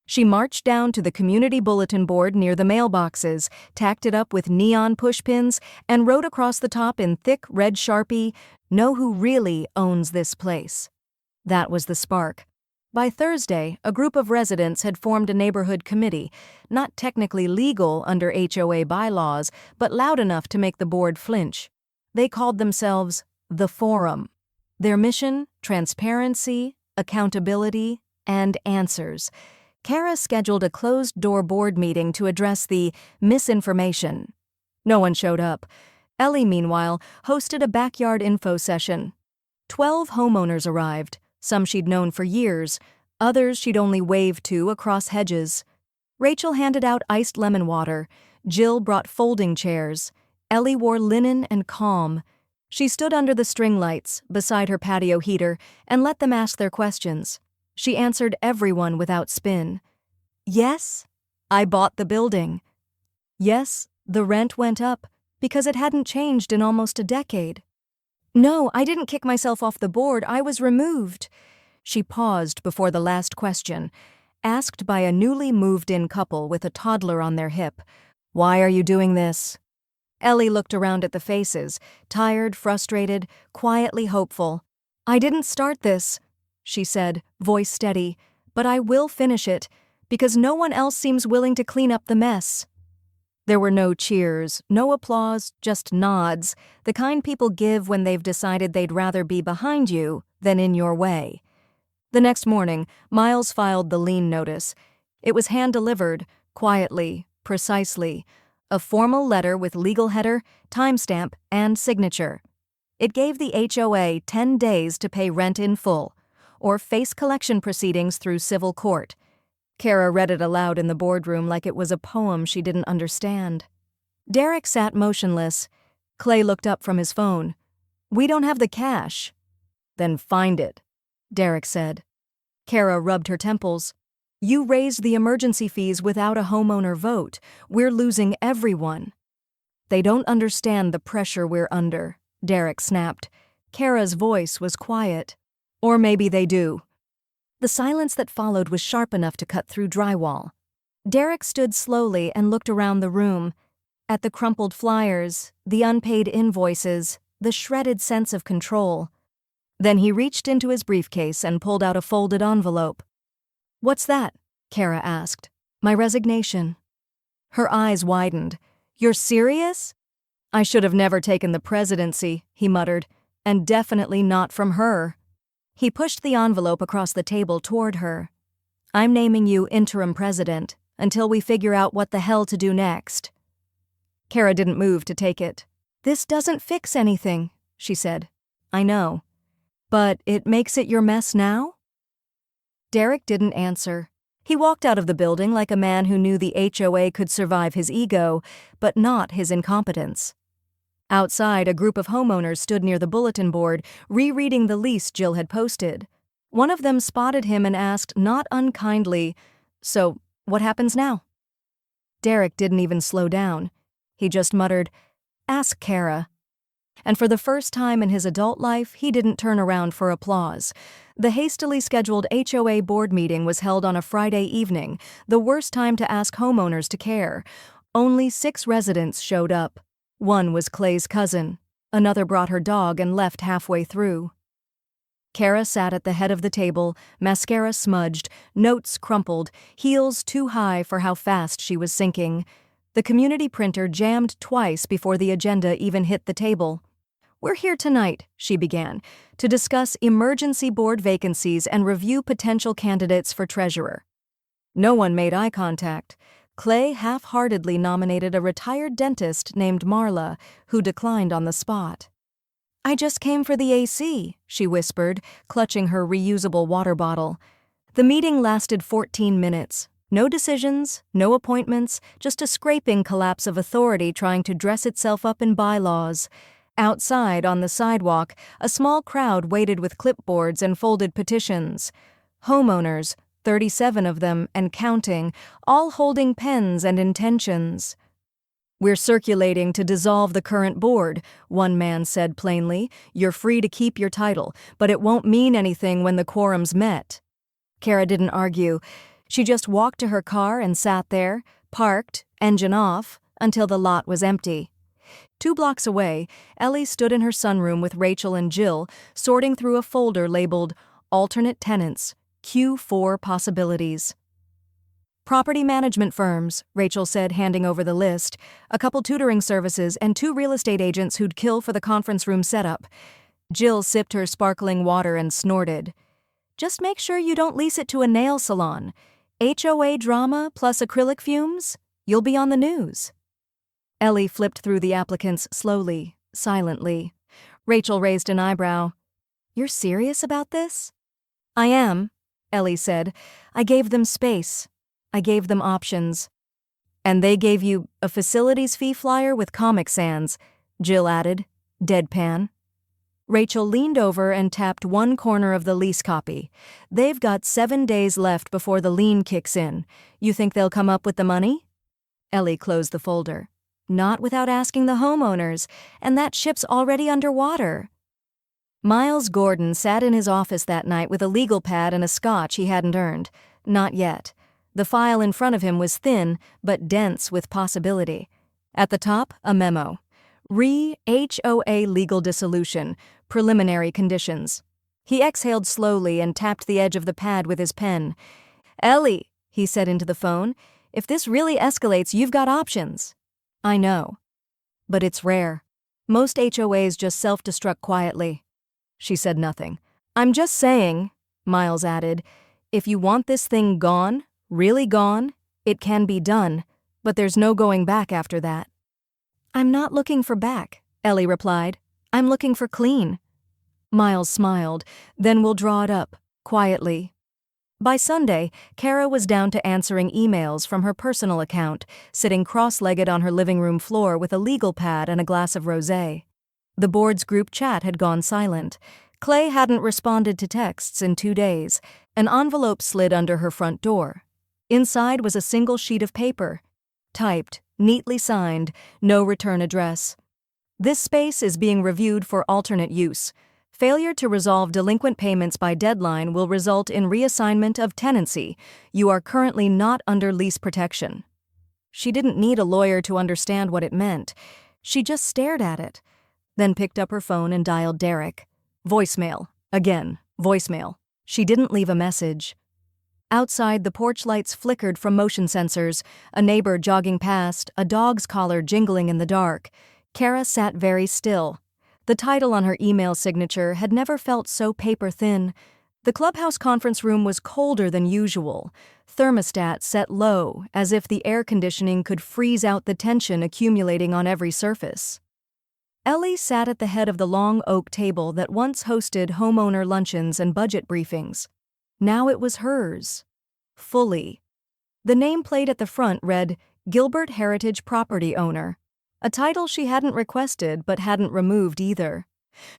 She marched down to the community bulletin board near the mailboxes, tacked it up with neon pushpins, and wrote across the top in thick red Sharpie, "Know who really owns this place." That was the spark. By Thursday, a group of residents had formed a neighborhood committee, not technically legal under HOA bylaws, but loud enough to make the board flinch. They called themselves the Forum. Their mission: transparency, accountability, and answers. Kara scheduled a closed-door board meeting to address the misinformation. No one showed up. Ellie, meanwhile, hosted a backyard info session. 12 homeowners arrived. Some she'd known for years, others she'd only waved to across hedges. Rachel handed out iced lemon water. Jill brought folding chairs. Ellie wore linen and calm. She stood under the string lights, beside her patio heater, and let them ask their questions. She answered everyone without spin. "Yes, I bought the building. Yes, the rent went up, because it hadn't changed in almost a decade. No, I didn't kick myself off the board, I was removed." She paused before the last question, asked by a newly moved-in couple with a toddler on their hip. "Why are you doing this?" Ellie looked around at the faces, tired, frustrated, quietly hopeful. "I didn't start this," she said, voice steady, "but I will finish it, because no one else seems willing to clean up the mess." There were no cheers, no applause, just nods, the kind people give when they've decided they'd rather be behind you than in your way. The next morning, Miles filed the lien notice. It was hand-delivered, quietly, precisely, a formal letter with legal header, timestamp, and signature. It gave the HOA 10 days to pay rent in full, or face collection proceedings through civil court. Kara read it aloud in the boardroom like it was a poem she didn't understand. Derek sat motionless. Clay looked up from his phone. "We don't have the cash." "Then find it," Derek said. Kara rubbed her temples. "You raised the emergency fees without a homeowner vote. We're losing everyone." "They don't understand the pressure we're under," Derek snapped. Kara's voice was quiet. "Or maybe they do." The silence that followed was sharp enough to cut through drywall. Derek stood slowly and looked around the room. At the crumpled flyers, the unpaid invoices, the shredded sense of control. Then he reached into his briefcase and pulled out a folded envelope. "What's that?" Kara asked. "My resignation." Her eyes widened. "You're serious?" "I should have never taken the presidency," he muttered, "and definitely not from her." He pushed the envelope across the table toward her. "I'm naming you interim president until we figure out what the hell to do next." Kara didn't move to take it. "This doesn't fix anything," she said. "I know. But it makes it your mess now?" Derek didn't answer. He walked out of the building like a man who knew the HOA could survive his ego, but not his incompetence. Outside, a group of homeowners stood near the bulletin board, rereading the lease Jill had posted. One of them spotted him and asked, not unkindly, "So, what happens now?" Derek didn't even slow down. He just muttered, "Ask Kara." And for the first time in his adult life, he didn't turn around for applause. The hastily scheduled HOA board meeting was held on a Friday evening, the worst time to ask homeowners to care. Only 6 residents showed up. One was Clay's cousin. Another brought her dog and left halfway through. Kara sat at the head of the table, mascara smudged, notes crumpled, heels too high for how fast she was sinking. The community printer jammed twice before the agenda even hit the table. "We're here tonight," she began, "to discuss emergency board vacancies and review potential candidates for treasurer." No one made eye contact. Clay half-heartedly nominated a retired dentist named Marla, who declined on the spot. "I just came for the AC," she whispered, clutching her reusable water bottle. The meeting lasted 14 minutes. No decisions, no appointments, just a scraping collapse of authority trying to dress itself up in bylaws. Outside, on the sidewalk, a small crowd waited with clipboards and folded petitions. Homeowners, 37 of them and counting, all holding pens and intentions. "We're circulating to dissolve the current board," one man said plainly. "You're free to keep your title, but it won't mean anything when the quorum's met." Kara didn't argue. She just walked to her car and sat there, parked, engine off, until the lot was empty. 2 blocks away, Ellie stood in her sunroom with Rachel and Jill, sorting through a folder labeled Alternate Tenants, Q4 Possibilities. "Property management firms," Rachel said, handing over the list, "a couple tutoring services, and 2 real estate agents who'd kill for the conference room setup." Jill sipped her sparkling water and snorted. "Just make sure you don't lease it to a nail salon. HOA drama plus acrylic fumes? You'll be on the news." Ellie flipped through the applicants slowly, silently. Rachel raised an eyebrow. "You're serious about this?" "I am," Ellie said. "I gave them space. I gave them options." "And they gave you a facilities fee flyer with Comic Sans," Jill added, deadpan. Rachel leaned over and tapped one corner of the lease copy. "They've got 7 days left before the lien kicks in. You think they'll come up with the money?" Ellie closed the folder. "Not without asking the homeowners, and that ship's already underwater." Miles Gordon sat in his office that night with a legal pad and a scotch he hadn't earned. Not yet. The file in front of him was thin, but dense with possibility. At the top, a memo. HOA legal dissolution, preliminary conditions. He exhaled slowly and tapped the edge of the pad with his pen. "Ellie," he said into the phone, "if this really escalates, you've got options." "I know. But it's rare. Most HOAs just self-destruct quietly." She said nothing. "I'm just saying," Miles added, "if you want this thing gone, really gone, it can be done, but there's no going back after that." "I'm not looking for back," Ellie replied. "I'm looking for clean." Miles smiled. "Then we'll draw it up, quietly." By Sunday, Kara was down to answering emails from her personal account, sitting cross-legged on her living room floor with a legal pad and a glass of rosé. The board's group chat had gone silent. Clay hadn't responded to texts in 2 days. An envelope slid under her front door. Inside was a single sheet of paper. Typed, neatly signed, no return address. This space is being reviewed for alternate use. Failure to resolve delinquent payments by deadline will result in reassignment of tenancy. You are currently not under lease protection. She didn't need a lawyer to understand what it meant. She just stared at it, then picked up her phone and dialed Derek. Voicemail. Again, voicemail. She didn't leave a message. Outside, the porch lights flickered from motion sensors, a neighbor jogging past, a dog's collar jingling in the dark. Kara sat very still. The title on her email signature had never felt so paper-thin. The clubhouse conference room was colder than usual, thermostat set low, as if the air conditioning could freeze out the tension accumulating on every surface. Ellie sat at the head of the long oak table that once hosted homeowner luncheons and budget briefings. Now it was hers. Fully. The nameplate at the front read, Gilbert Heritage Property Owner. A title she hadn't requested but hadn't removed either.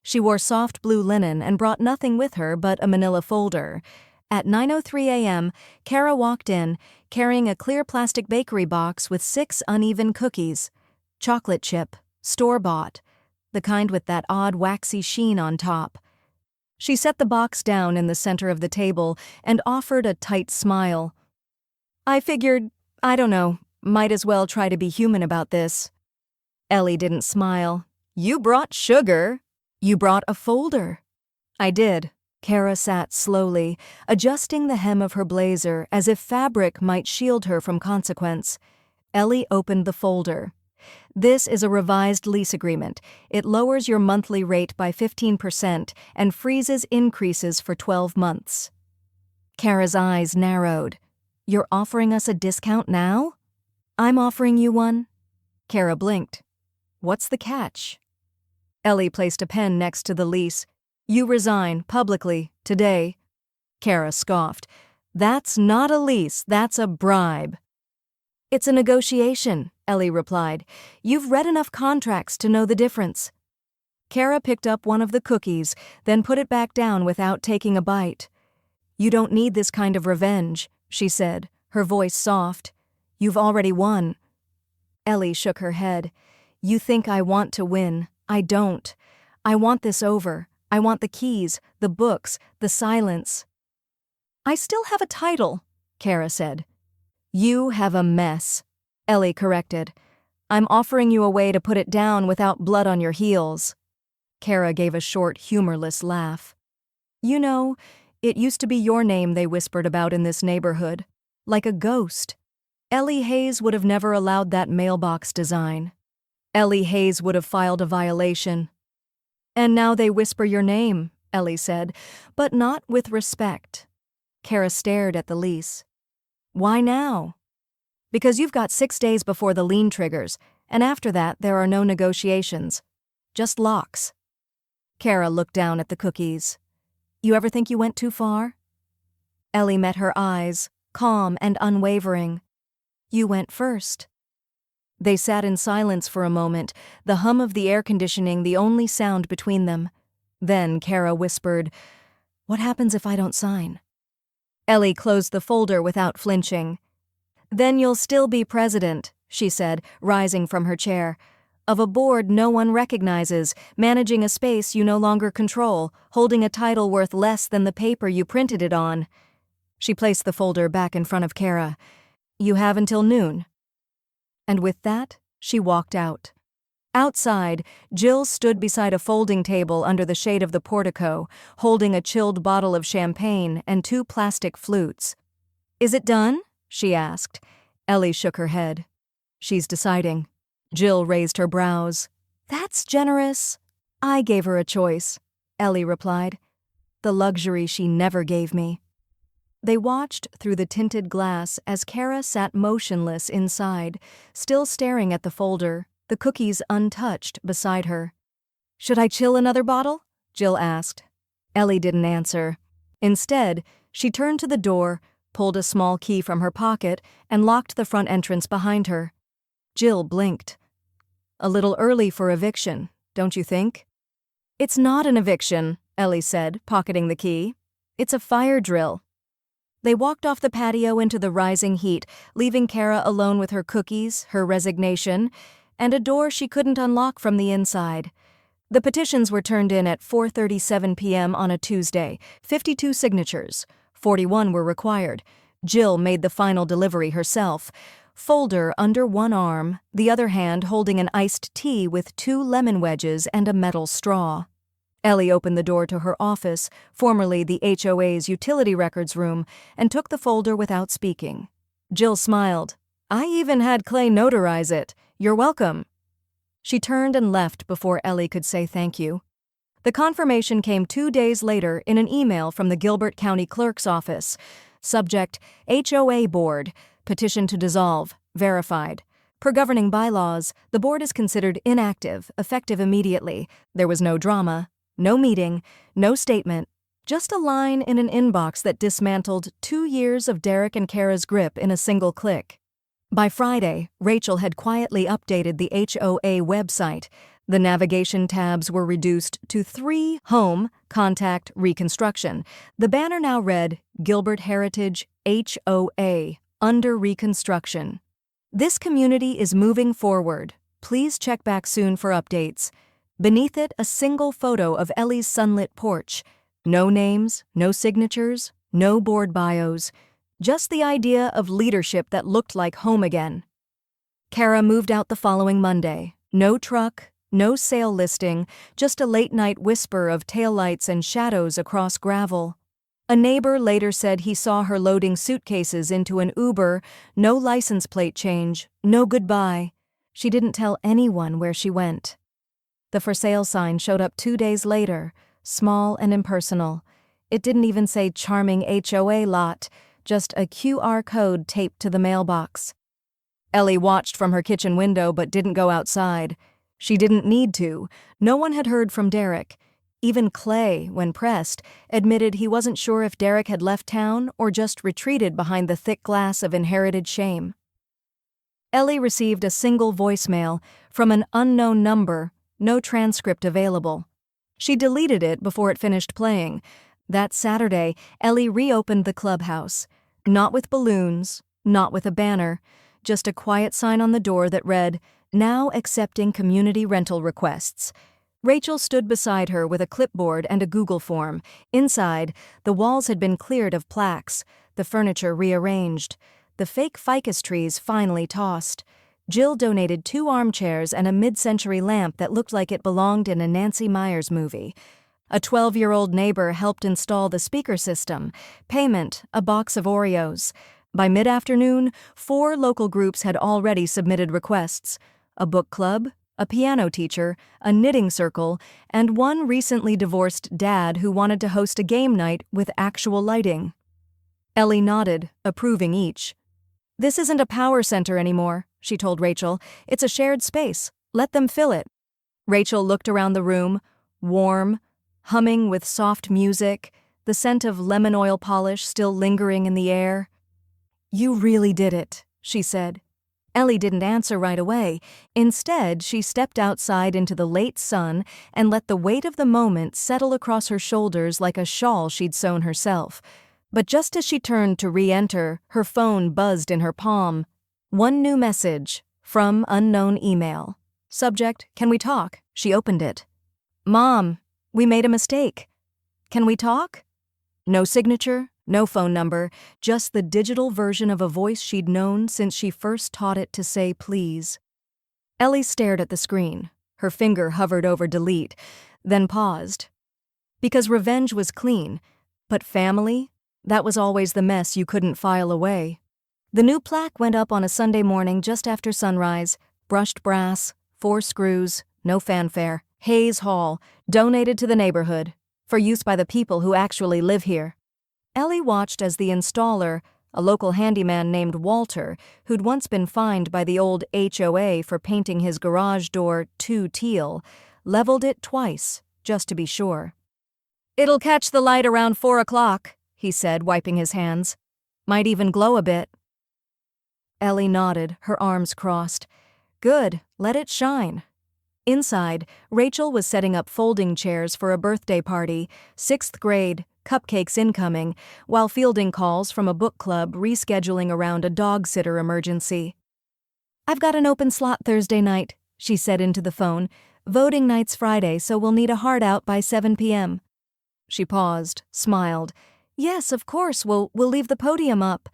She wore soft blue linen and brought nothing with her but a manila folder. At 9:03 a.m., Kara walked in, carrying a clear plastic bakery box with 6 uneven cookies. Chocolate chip, store-bought, the kind with that odd waxy sheen on top. She set the box down in the center of the table and offered a tight smile. I figured, I don't know, might as well try to be human about this. Ellie didn't smile. You brought sugar. You brought a folder. I did. Kara sat slowly, adjusting the hem of her blazer as if fabric might shield her from consequence. Ellie opened the folder. This is a revised lease agreement. It lowers your monthly rate by 15% and freezes increases for 12 months. Kara's eyes narrowed. You're offering us a discount now? I'm offering you one. Kara blinked. What's the catch? Ellie placed a pen next to the lease. You resign, publicly, today. Kara scoffed. That's not a lease, that's a bribe. It's a negotiation, Ellie replied. You've read enough contracts to know the difference. Kara picked up one of the cookies, then put it back down without taking a bite. You don't need this kind of revenge, she said, her voice soft. You've already won. Ellie shook her head. You think I want to win. I don't. I want this over. I want the keys, the books, the silence. I still have a title, Kara said. You have a mess, Ellie corrected. I'm offering you a way to put it down without blood on your heels. Kara gave a short, humorless laugh. You know, it used to be your name they whispered about in this neighborhood. Like a ghost. Ellie Hayes would have never allowed that mailbox design. Ellie Hayes would have filed a violation. And now they whisper your name, Ellie said, but not with respect. Kara stared at the lease. Why now? Because you've got 6 days before the lien triggers, and after that there are no negotiations. Just locks. Kara looked down at the cookies. You ever think you went too far? Ellie met her eyes, calm and unwavering. You went first. They sat in silence for a moment, the hum of the air conditioning the only sound between them. Then Kara whispered, What happens if I don't sign? Ellie closed the folder without flinching. Then you'll still be president, she said, rising from her chair. Of a board no one recognizes, managing a space you no longer control, holding a title worth less than the paper you printed it on. She placed the folder back in front of Kara. You have until noon. And with that, she walked out. Outside, Jill stood beside a folding table under the shade of the portico, holding a chilled bottle of champagne and 2 plastic flutes. Is it done? She asked. Ellie shook her head. She's deciding. Jill raised her brows. That's generous. I gave her a choice, Ellie replied. The luxury she never gave me. They watched through the tinted glass as Kara sat motionless inside, still staring at the folder, the cookies untouched beside her. Should I chill another bottle? Jill asked. Ellie didn't answer. Instead, She turned to the door, pulled a small key from her pocket, and locked the front entrance behind her. Jill blinked. A little early for eviction, don't you think? It's not an eviction, Ellie said, pocketing the key. It's a fire drill. They walked off the patio into the rising heat, leaving Kara alone with her cookies, her resignation, and a door she couldn't unlock from the inside. The petitions were turned in at 4:37 p.m. on a Tuesday, 52 signatures. 41 were required. Jill made the final delivery herself. Folder under one arm, the other hand holding an iced tea with 2 lemon wedges and a metal straw. Ellie opened the door to her office, formerly the HOA's utility records room, and took the folder without speaking. Jill smiled. I even had Clay notarize it. You're welcome. She turned and left before Ellie could say thank you. The confirmation came 2 days later in an email from the Gilbert County Clerk's office. Subject, HOA Board, petition to dissolve, verified. Per governing bylaws, the board is considered inactive, effective immediately. There was no drama, no meeting, no statement, just a line in an inbox that dismantled 2 years of Derek and Kara's grip in a single click. By Friday, Rachel had quietly updated the HOA website. The navigation tabs were reduced to 3: Home, Contact, Reconstruction. The banner now read, Gilbert Heritage HOA, under reconstruction. This community is moving forward. Please check back soon for updates. Beneath it, a single photo of Ellie's sunlit porch. No names, no signatures, no board bios. Just the idea of leadership that looked like home again. Kara moved out the following Monday. No truck, no sale listing, just a late-night whisper of taillights and shadows across gravel. A neighbor later said he saw her loading suitcases into an Uber, no license plate change, no goodbye. She didn't tell anyone where she went. The for sale sign showed up 2 days later, small and impersonal. It didn't even say charming HOA lot, just a QR code taped to the mailbox. Ellie watched from her kitchen window but didn't go outside. She didn't need to. No one had heard from Derek. Even Clay, when pressed, admitted he wasn't sure if Derek had left town or just retreated behind the thick glass of inherited shame. Ellie received a single voicemail from an unknown number, no transcript available. She deleted it before it finished playing. That Saturday, Ellie reopened the clubhouse. Not with balloons, not with a banner, just a quiet sign on the door that read, Now accepting community rental requests. Rachel stood beside her with a clipboard and a Google form. Inside, the walls had been cleared of plaques, the furniture rearranged, the fake ficus trees finally tossed. Jill donated 2 armchairs and a mid-century lamp that looked like it belonged in a Nancy Meyers movie. A 12-year-old neighbor helped install the speaker system. Payment, a box of Oreos. By mid-afternoon, 4 local groups had already submitted requests. A book club, a piano teacher, a knitting circle, and one recently divorced dad who wanted to host a game night with actual lighting. Ellie nodded, approving each. This isn't a power center anymore, she told Rachel. It's a shared space. Let them fill it. Rachel looked around the room, warm, humming with soft music, the scent of lemon oil polish still lingering in the air. You really did it, she said. Ellie didn't answer right away. Instead, she stepped outside into the late sun and let the weight of the moment settle across her shoulders like a shawl she'd sewn herself. But just as she turned to re-enter, her phone buzzed in her palm. One new message, from unknown email. Subject, can we talk? She opened it. Mom, we made a mistake. Can we talk? No signature, no phone number, just the digital version of a voice she'd known since she first taught it to say please. Ellie stared at the screen. Her finger hovered over delete, then paused. Because revenge was clean, but family? That was always the mess you couldn't file away. The new plaque went up on a Sunday morning just after sunrise. Brushed brass, 4 screws, no fanfare. Hayes Hall, donated to the neighborhood, for use by the people who actually live here. Ellie watched as the installer, a local handyman named Walter, who'd once been fined by the old HOA for painting his garage door too teal, leveled it twice, just to be sure. It'll catch the light around 4 o'clock, he said, wiping his hands. Might even glow a bit. Ellie nodded, her arms crossed. Good, let it shine. Inside, Rachel was setting up folding chairs for a birthday party, 6th grade, cupcakes incoming, while fielding calls from a book club rescheduling around a dog sitter emergency. I've got an open slot Thursday night, she said into the phone. Voting night's Friday, so we'll need a heart out by 7 p.m. She paused, smiled. Yes, of course, we'll leave the podium up.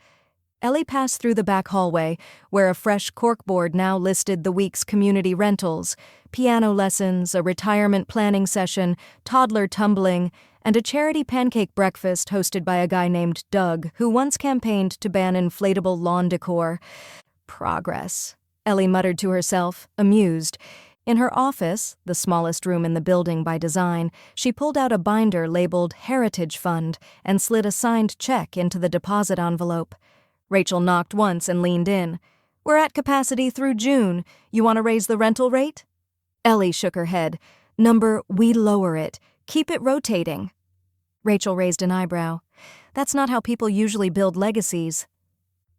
Ellie passed through the back hallway, where a fresh corkboard now listed the week's community rentals, piano lessons, a retirement planning session, toddler tumbling, and a charity pancake breakfast hosted by a guy named Doug, who once campaigned to ban inflatable lawn decor. Progress, Ellie muttered to herself, amused. In her office, the smallest room in the building by design, she pulled out a binder labeled Heritage Fund and slid a signed check into the deposit envelope. Rachel knocked once and leaned in. We're at capacity through June. You want to raise the rental rate? Ellie shook her head. We lower it. Keep it rotating. Rachel raised an eyebrow. That's not how people usually build legacies.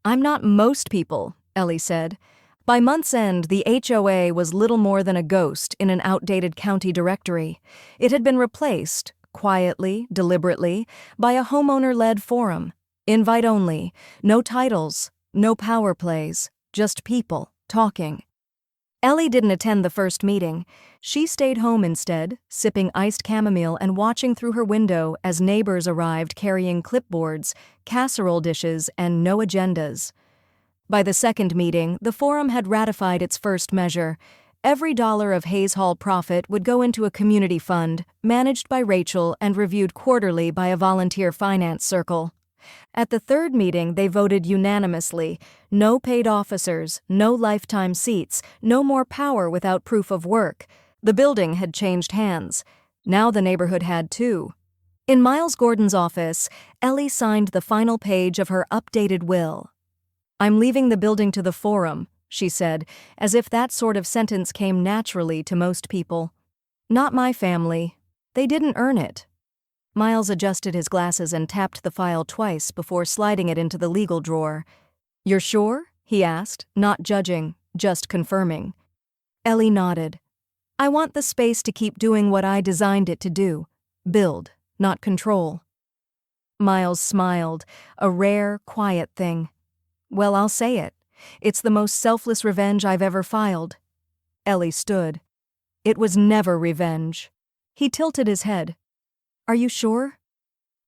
I'm not most people, Ellie said. By month's end, the HOA was little more than a ghost in an outdated county directory. It had been replaced, quietly, deliberately, by a homeowner-led forum. Invite only, no titles, no power plays, just people talking. Ellie didn't attend the first meeting. She stayed home instead, sipping iced chamomile and watching through her window as neighbors arrived carrying clipboards, casserole dishes, and no agendas. By the second meeting, the forum had ratified its first measure. Every dollar of Hayes Hall profit would go into a community fund, managed by Rachel and reviewed quarterly by a volunteer finance circle. At the third meeting, they voted unanimously. No paid officers, no lifetime seats, no more power without proof of work. The building had changed hands. Now the neighborhood had too. In Miles Gordon's office, Ellie signed the final page of her updated will. I'm leaving the building to the forum, she said, as if that sort of sentence came naturally to most people. Not my family. They didn't earn it. Miles adjusted his glasses and tapped the file twice before sliding it into the legal drawer. You're sure? He asked, not judging, just confirming. Ellie nodded. I want the space to keep doing what I designed it to do. Build, not control. Miles smiled, a rare, quiet thing. Well, I'll say it. It's the most selfless revenge I've ever filed. Ellie stood. It was never revenge. He tilted his head. Are you sure?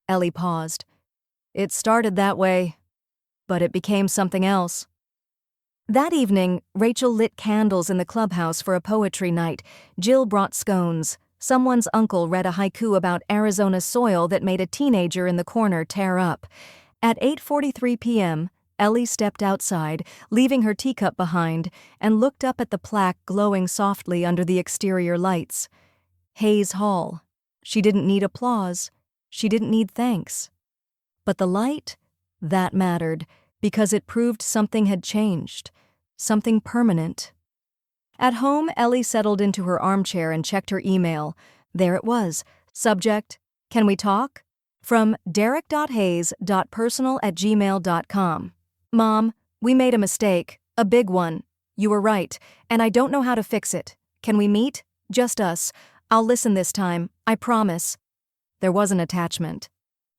Ellie paused. It started that way, but it became something else. That evening, Rachel lit candles in the clubhouse for a poetry night. Jill brought scones. Someone's uncle read a haiku about Arizona soil that made a teenager in the corner tear up. At 8:43 p.m., Ellie stepped outside, leaving her teacup behind, and looked up at the plaque glowing softly under the exterior lights. Hayes Hall. She didn't need applause. She didn't need thanks. But the light? That mattered, because it proved something had changed. Something permanent. At home, Ellie settled into her armchair and checked her email. There it was. Subject, Can we talk? From derek.hayes.personal@gmail.com. Mom, we made a mistake. A big one. You were right, and I don't know how to fix it. Can we meet? Just us. I'll listen this time, I promise. There was an attachment.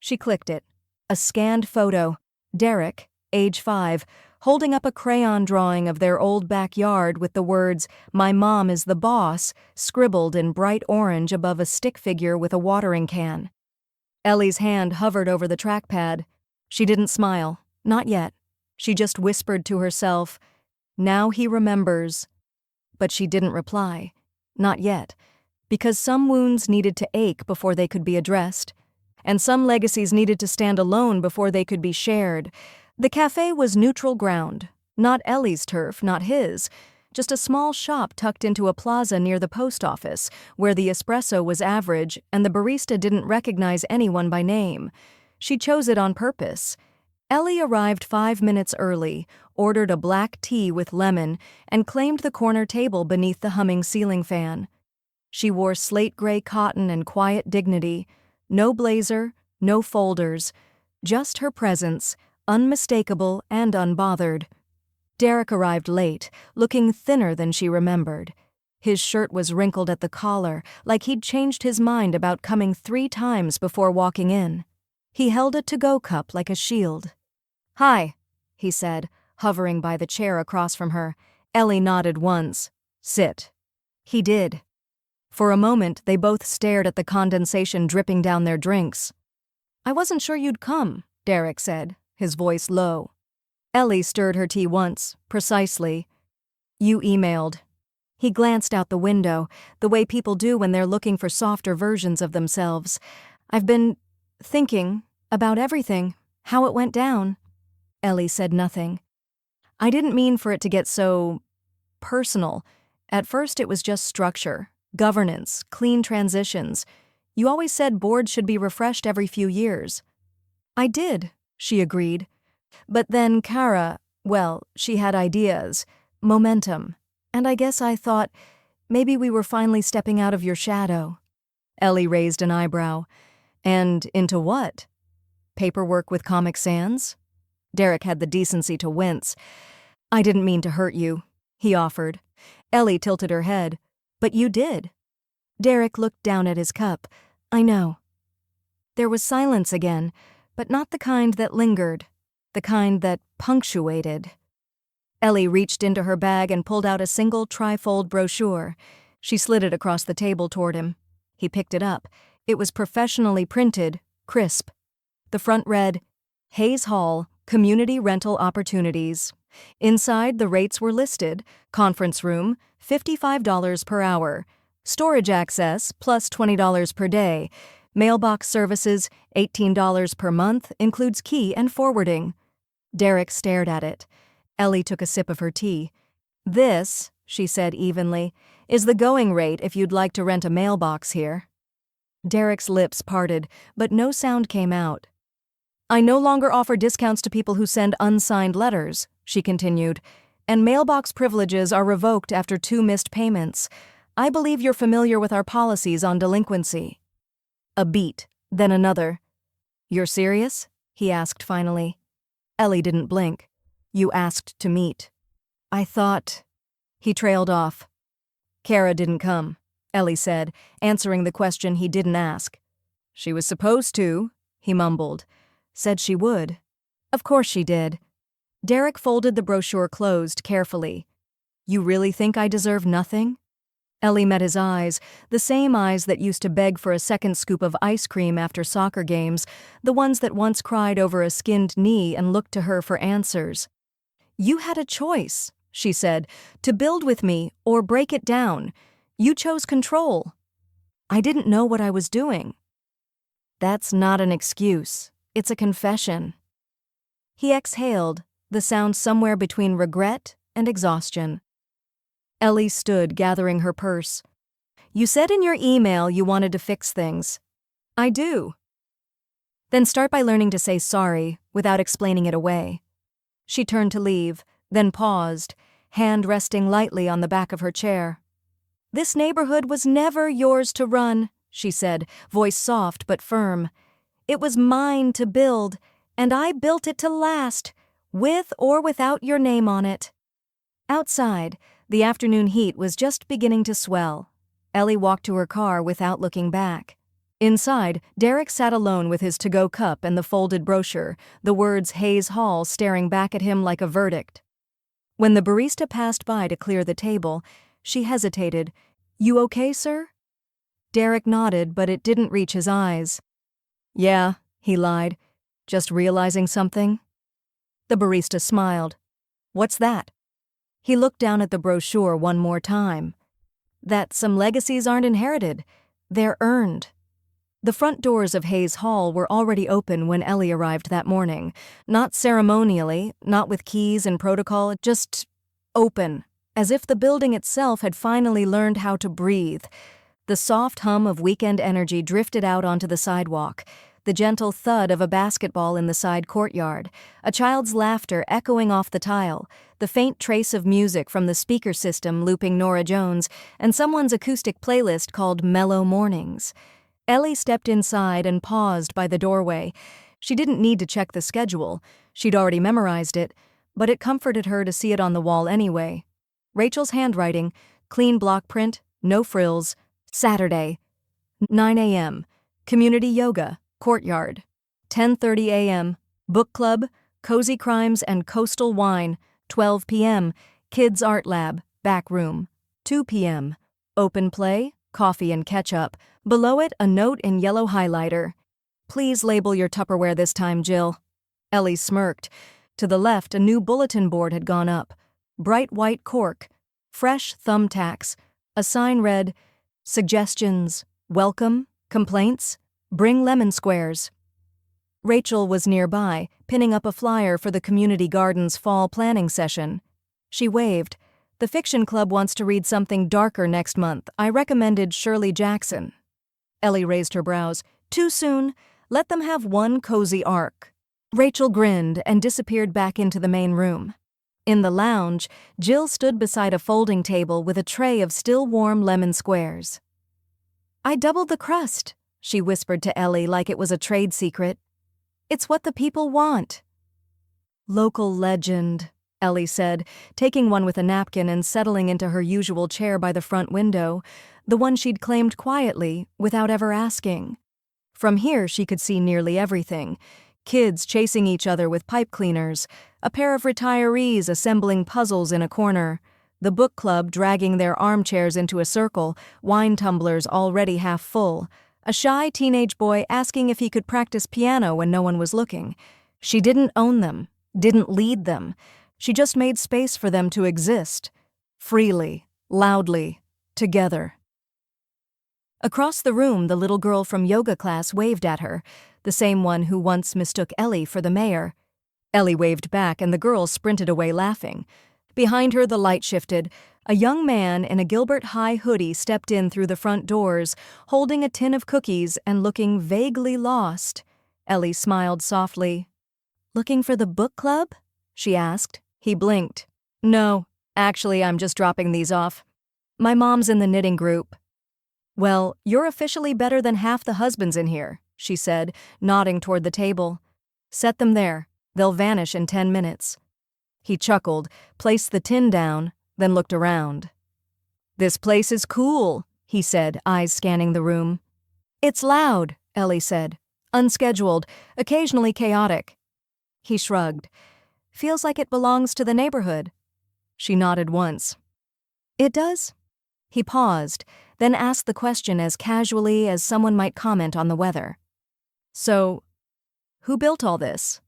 She clicked it. A scanned photo. Derek, age 5, holding up a crayon drawing of their old backyard with the words, "My mom is the boss," scribbled in bright orange above a stick figure with a watering can. Ellie's hand hovered over the trackpad. She didn't smile. Not yet. She just whispered to herself, "Now he remembers." But she didn't reply. Not yet. Because some wounds needed to ache before they could be addressed, and some legacies needed to stand alone before they could be shared. The cafe was neutral ground, not Ellie's turf, not his, just a small shop tucked into a plaza near the post office, where the espresso was average and the barista didn't recognize anyone by name. She chose it on purpose. Ellie arrived 5 minutes early, ordered a black tea with lemon, and claimed the corner table beneath the humming ceiling fan. She wore slate gray cotton and quiet dignity, no blazer, no folders, Just her presence, unmistakable and unbothered. Derek arrived late, looking thinner than she remembered. His shirt was wrinkled at the collar, like he'd changed his mind about coming 3 times before walking in. He held a to-go cup like a shield. "Hi," he said, hovering by the chair across from her. Ellie nodded once. "Sit." He did. For a moment, they both stared at the condensation dripping down their drinks. "I wasn't sure you'd come," Derek said, his voice low. Ellie stirred her tea once, precisely. "You emailed." He glanced out the window, the way people do when they're looking for softer versions of themselves. "I've been thinking about everything, how it went down." Ellie said nothing. "I didn't mean for it to get so personal. At first it was just structure, governance, clean transitions. You always said boards should be refreshed every few years." "I did," she agreed. "But then Kara, well, she had ideas, momentum, and I guess I thought maybe we were finally stepping out of your shadow." Ellie raised an eyebrow. "And into what? Paperwork with Comic Sans?" Derek had the decency to wince. "I didn't mean to hurt you," he offered. Ellie tilted her head. "But you did." Derek looked down at his cup. "I know." There was silence again, but not the kind that lingered, the kind that punctuated. Ellie reached into her bag and pulled out a single trifold brochure. She slid it across the table toward him. He picked it up. It was professionally printed, crisp. The front read, "Hayes Hall, Community Rental Opportunities." Inside, the rates were listed. Conference room, $55 per hour. Storage access, plus $20 per day. Mailbox services, $18 per month, includes key and forwarding. Derek stared at it. Ellie took a sip of her tea. "This," she said evenly, "is the going rate if you'd like to rent a mailbox here." Derek's lips parted, but no sound came out. "I no longer offer discounts to people who send unsigned letters," she continued, "and mailbox privileges are revoked after 2 missed payments. I believe you're familiar with our policies on delinquency." A beat, then another. "You're serious?" he asked finally. Ellie didn't blink. "You asked to meet." "I thought—" He trailed off. "Kara didn't come," Ellie said, answering the question he didn't ask. "She was supposed to," he mumbled. "Said she would." "Of course she did." Derek folded the brochure closed carefully. "You really think I deserve nothing?" Ellie met his eyes, the same eyes that used to beg for a second scoop of ice cream after soccer games, the ones that once cried over a skinned knee and looked to her for answers. "You had a choice," she said, "to build with me or break it down. You chose control." "I didn't know what I was doing." "That's not an excuse. It's a confession." He exhaled, the sound somewhere between regret and exhaustion. Ellie stood, gathering her purse. "You said in your email you wanted to fix things." "I do." "Then start by learning to say sorry without explaining it away." She turned to leave, then paused, hand resting lightly on the back of her chair. "This neighborhood was never yours to run," she said, voice soft but firm. "It was mine to build, and I built it to last, with or without your name on it." Outside, the afternoon heat was just beginning to swell. Ellie walked to her car without looking back. Inside, Derek sat alone with his to-go cup and the folded brochure, the words Hayes Hall staring back at him like a verdict. When the barista passed by to clear the table, she hesitated. "You okay, sir?" Derek nodded, but it didn't reach his eyes. "Yeah," he lied. "Just realizing something?" The barista smiled. "What's that?" He looked down at the brochure one more time. "That some legacies aren't inherited. They're earned." The front doors of Hayes Hall were already open when Ellie arrived that morning. Not ceremonially, not with keys and protocol, just open, as if the building itself had finally learned how to breathe. The soft hum of weekend energy drifted out onto the sidewalk, the gentle thud of a basketball in the side courtyard, a child's laughter echoing off the tile, the faint trace of music from the speaker system looping Norah Jones, and someone's acoustic playlist called Mellow Mornings. Ellie stepped inside and paused by the doorway. She didn't need to check the schedule. She'd already memorized it, but it comforted her to see it on the wall anyway. Rachel's handwriting, clean block print, no frills, Saturday, 9 a.m., community yoga, courtyard. 10:30 a.m., book club, cozy crimes and coastal wine. 12 p.m., kids art lab, back room. 2 p.m., open play, coffee and ketchup. Below it, a note in yellow highlighter. Please label your Tupperware this time, Jill. Ellie smirked. To the left, a new bulletin board had gone up. Bright white cork, fresh thumbtacks. A sign read, "Suggestions, welcome, complaints, bring lemon squares." Rachel was nearby, pinning up a flyer for the community garden's fall planning session. She waved. "The fiction club wants to read something darker next month. I recommended Shirley Jackson." Ellie raised her brows. "Too soon. Let them have one cozy arc." Rachel grinned and disappeared back into the main room. In the lounge, Jill stood beside a folding table with a tray of still warm lemon squares. "I doubled the crust," she whispered to Ellie like it was a trade secret. "It's what the people want." "Local legend," Ellie said, taking one with a napkin and settling into her usual chair by the front window, the one she'd claimed quietly, without ever asking. From here she could see nearly everything. Kids chasing each other with pipe cleaners, a pair of retirees assembling puzzles in a corner, the book club dragging their armchairs into a circle, wine tumblers already half full, a shy teenage boy asking if he could practice piano when no one was looking. She didn't own them, didn't lead them. She just made space for them to exist, freely, loudly, together. Across the room, the little girl from yoga class waved at her, the same one who once mistook Ellie for the mayor. Ellie waved back and the girl sprinted away laughing. Behind her, the light shifted. A young man in a Gilbert High hoodie stepped in through the front doors, holding a tin of cookies and looking vaguely lost. Ellie smiled softly. "Looking for the book club?" she asked. He blinked. "No, actually, I'm just dropping these off. My mom's in the knitting group." "Well, you're officially better than half the husbands in here," she said, nodding toward the table. "Set them there. They'll vanish in 10 minutes. He chuckled, placed the tin down, then looked around. "This place is cool," he said, eyes scanning the room. "It's loud," Ellie said. "Unscheduled, occasionally chaotic." He shrugged. "Feels like it belongs to the neighborhood." She nodded once. "It does?" He paused, then asked the question as casually as someone might comment on the weather. "So, who built all this?"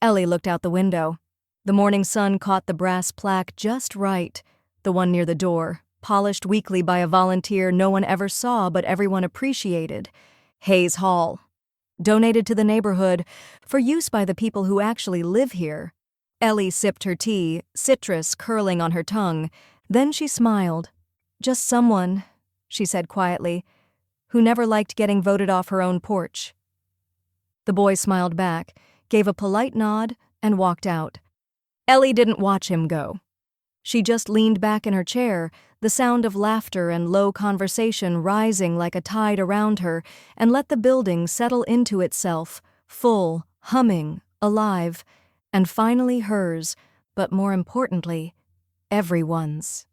Ellie looked out the window. The morning sun caught the brass plaque just right, the one near the door, polished weekly by a volunteer no one ever saw but everyone appreciated. Hayes Hall. Donated to the neighborhood, for use by the people who actually live here. Ellie sipped her tea, citrus curling on her tongue. Then she smiled. "Just someone," she said quietly, "who never liked getting voted off her own porch." The boy smiled back, gave a polite nod, and walked out. Ellie didn't watch him go. She just leaned back in her chair, the sound of laughter and low conversation rising like a tide around her, and let the building settle into itself, full, humming, alive, and finally hers, but more importantly, everyone's.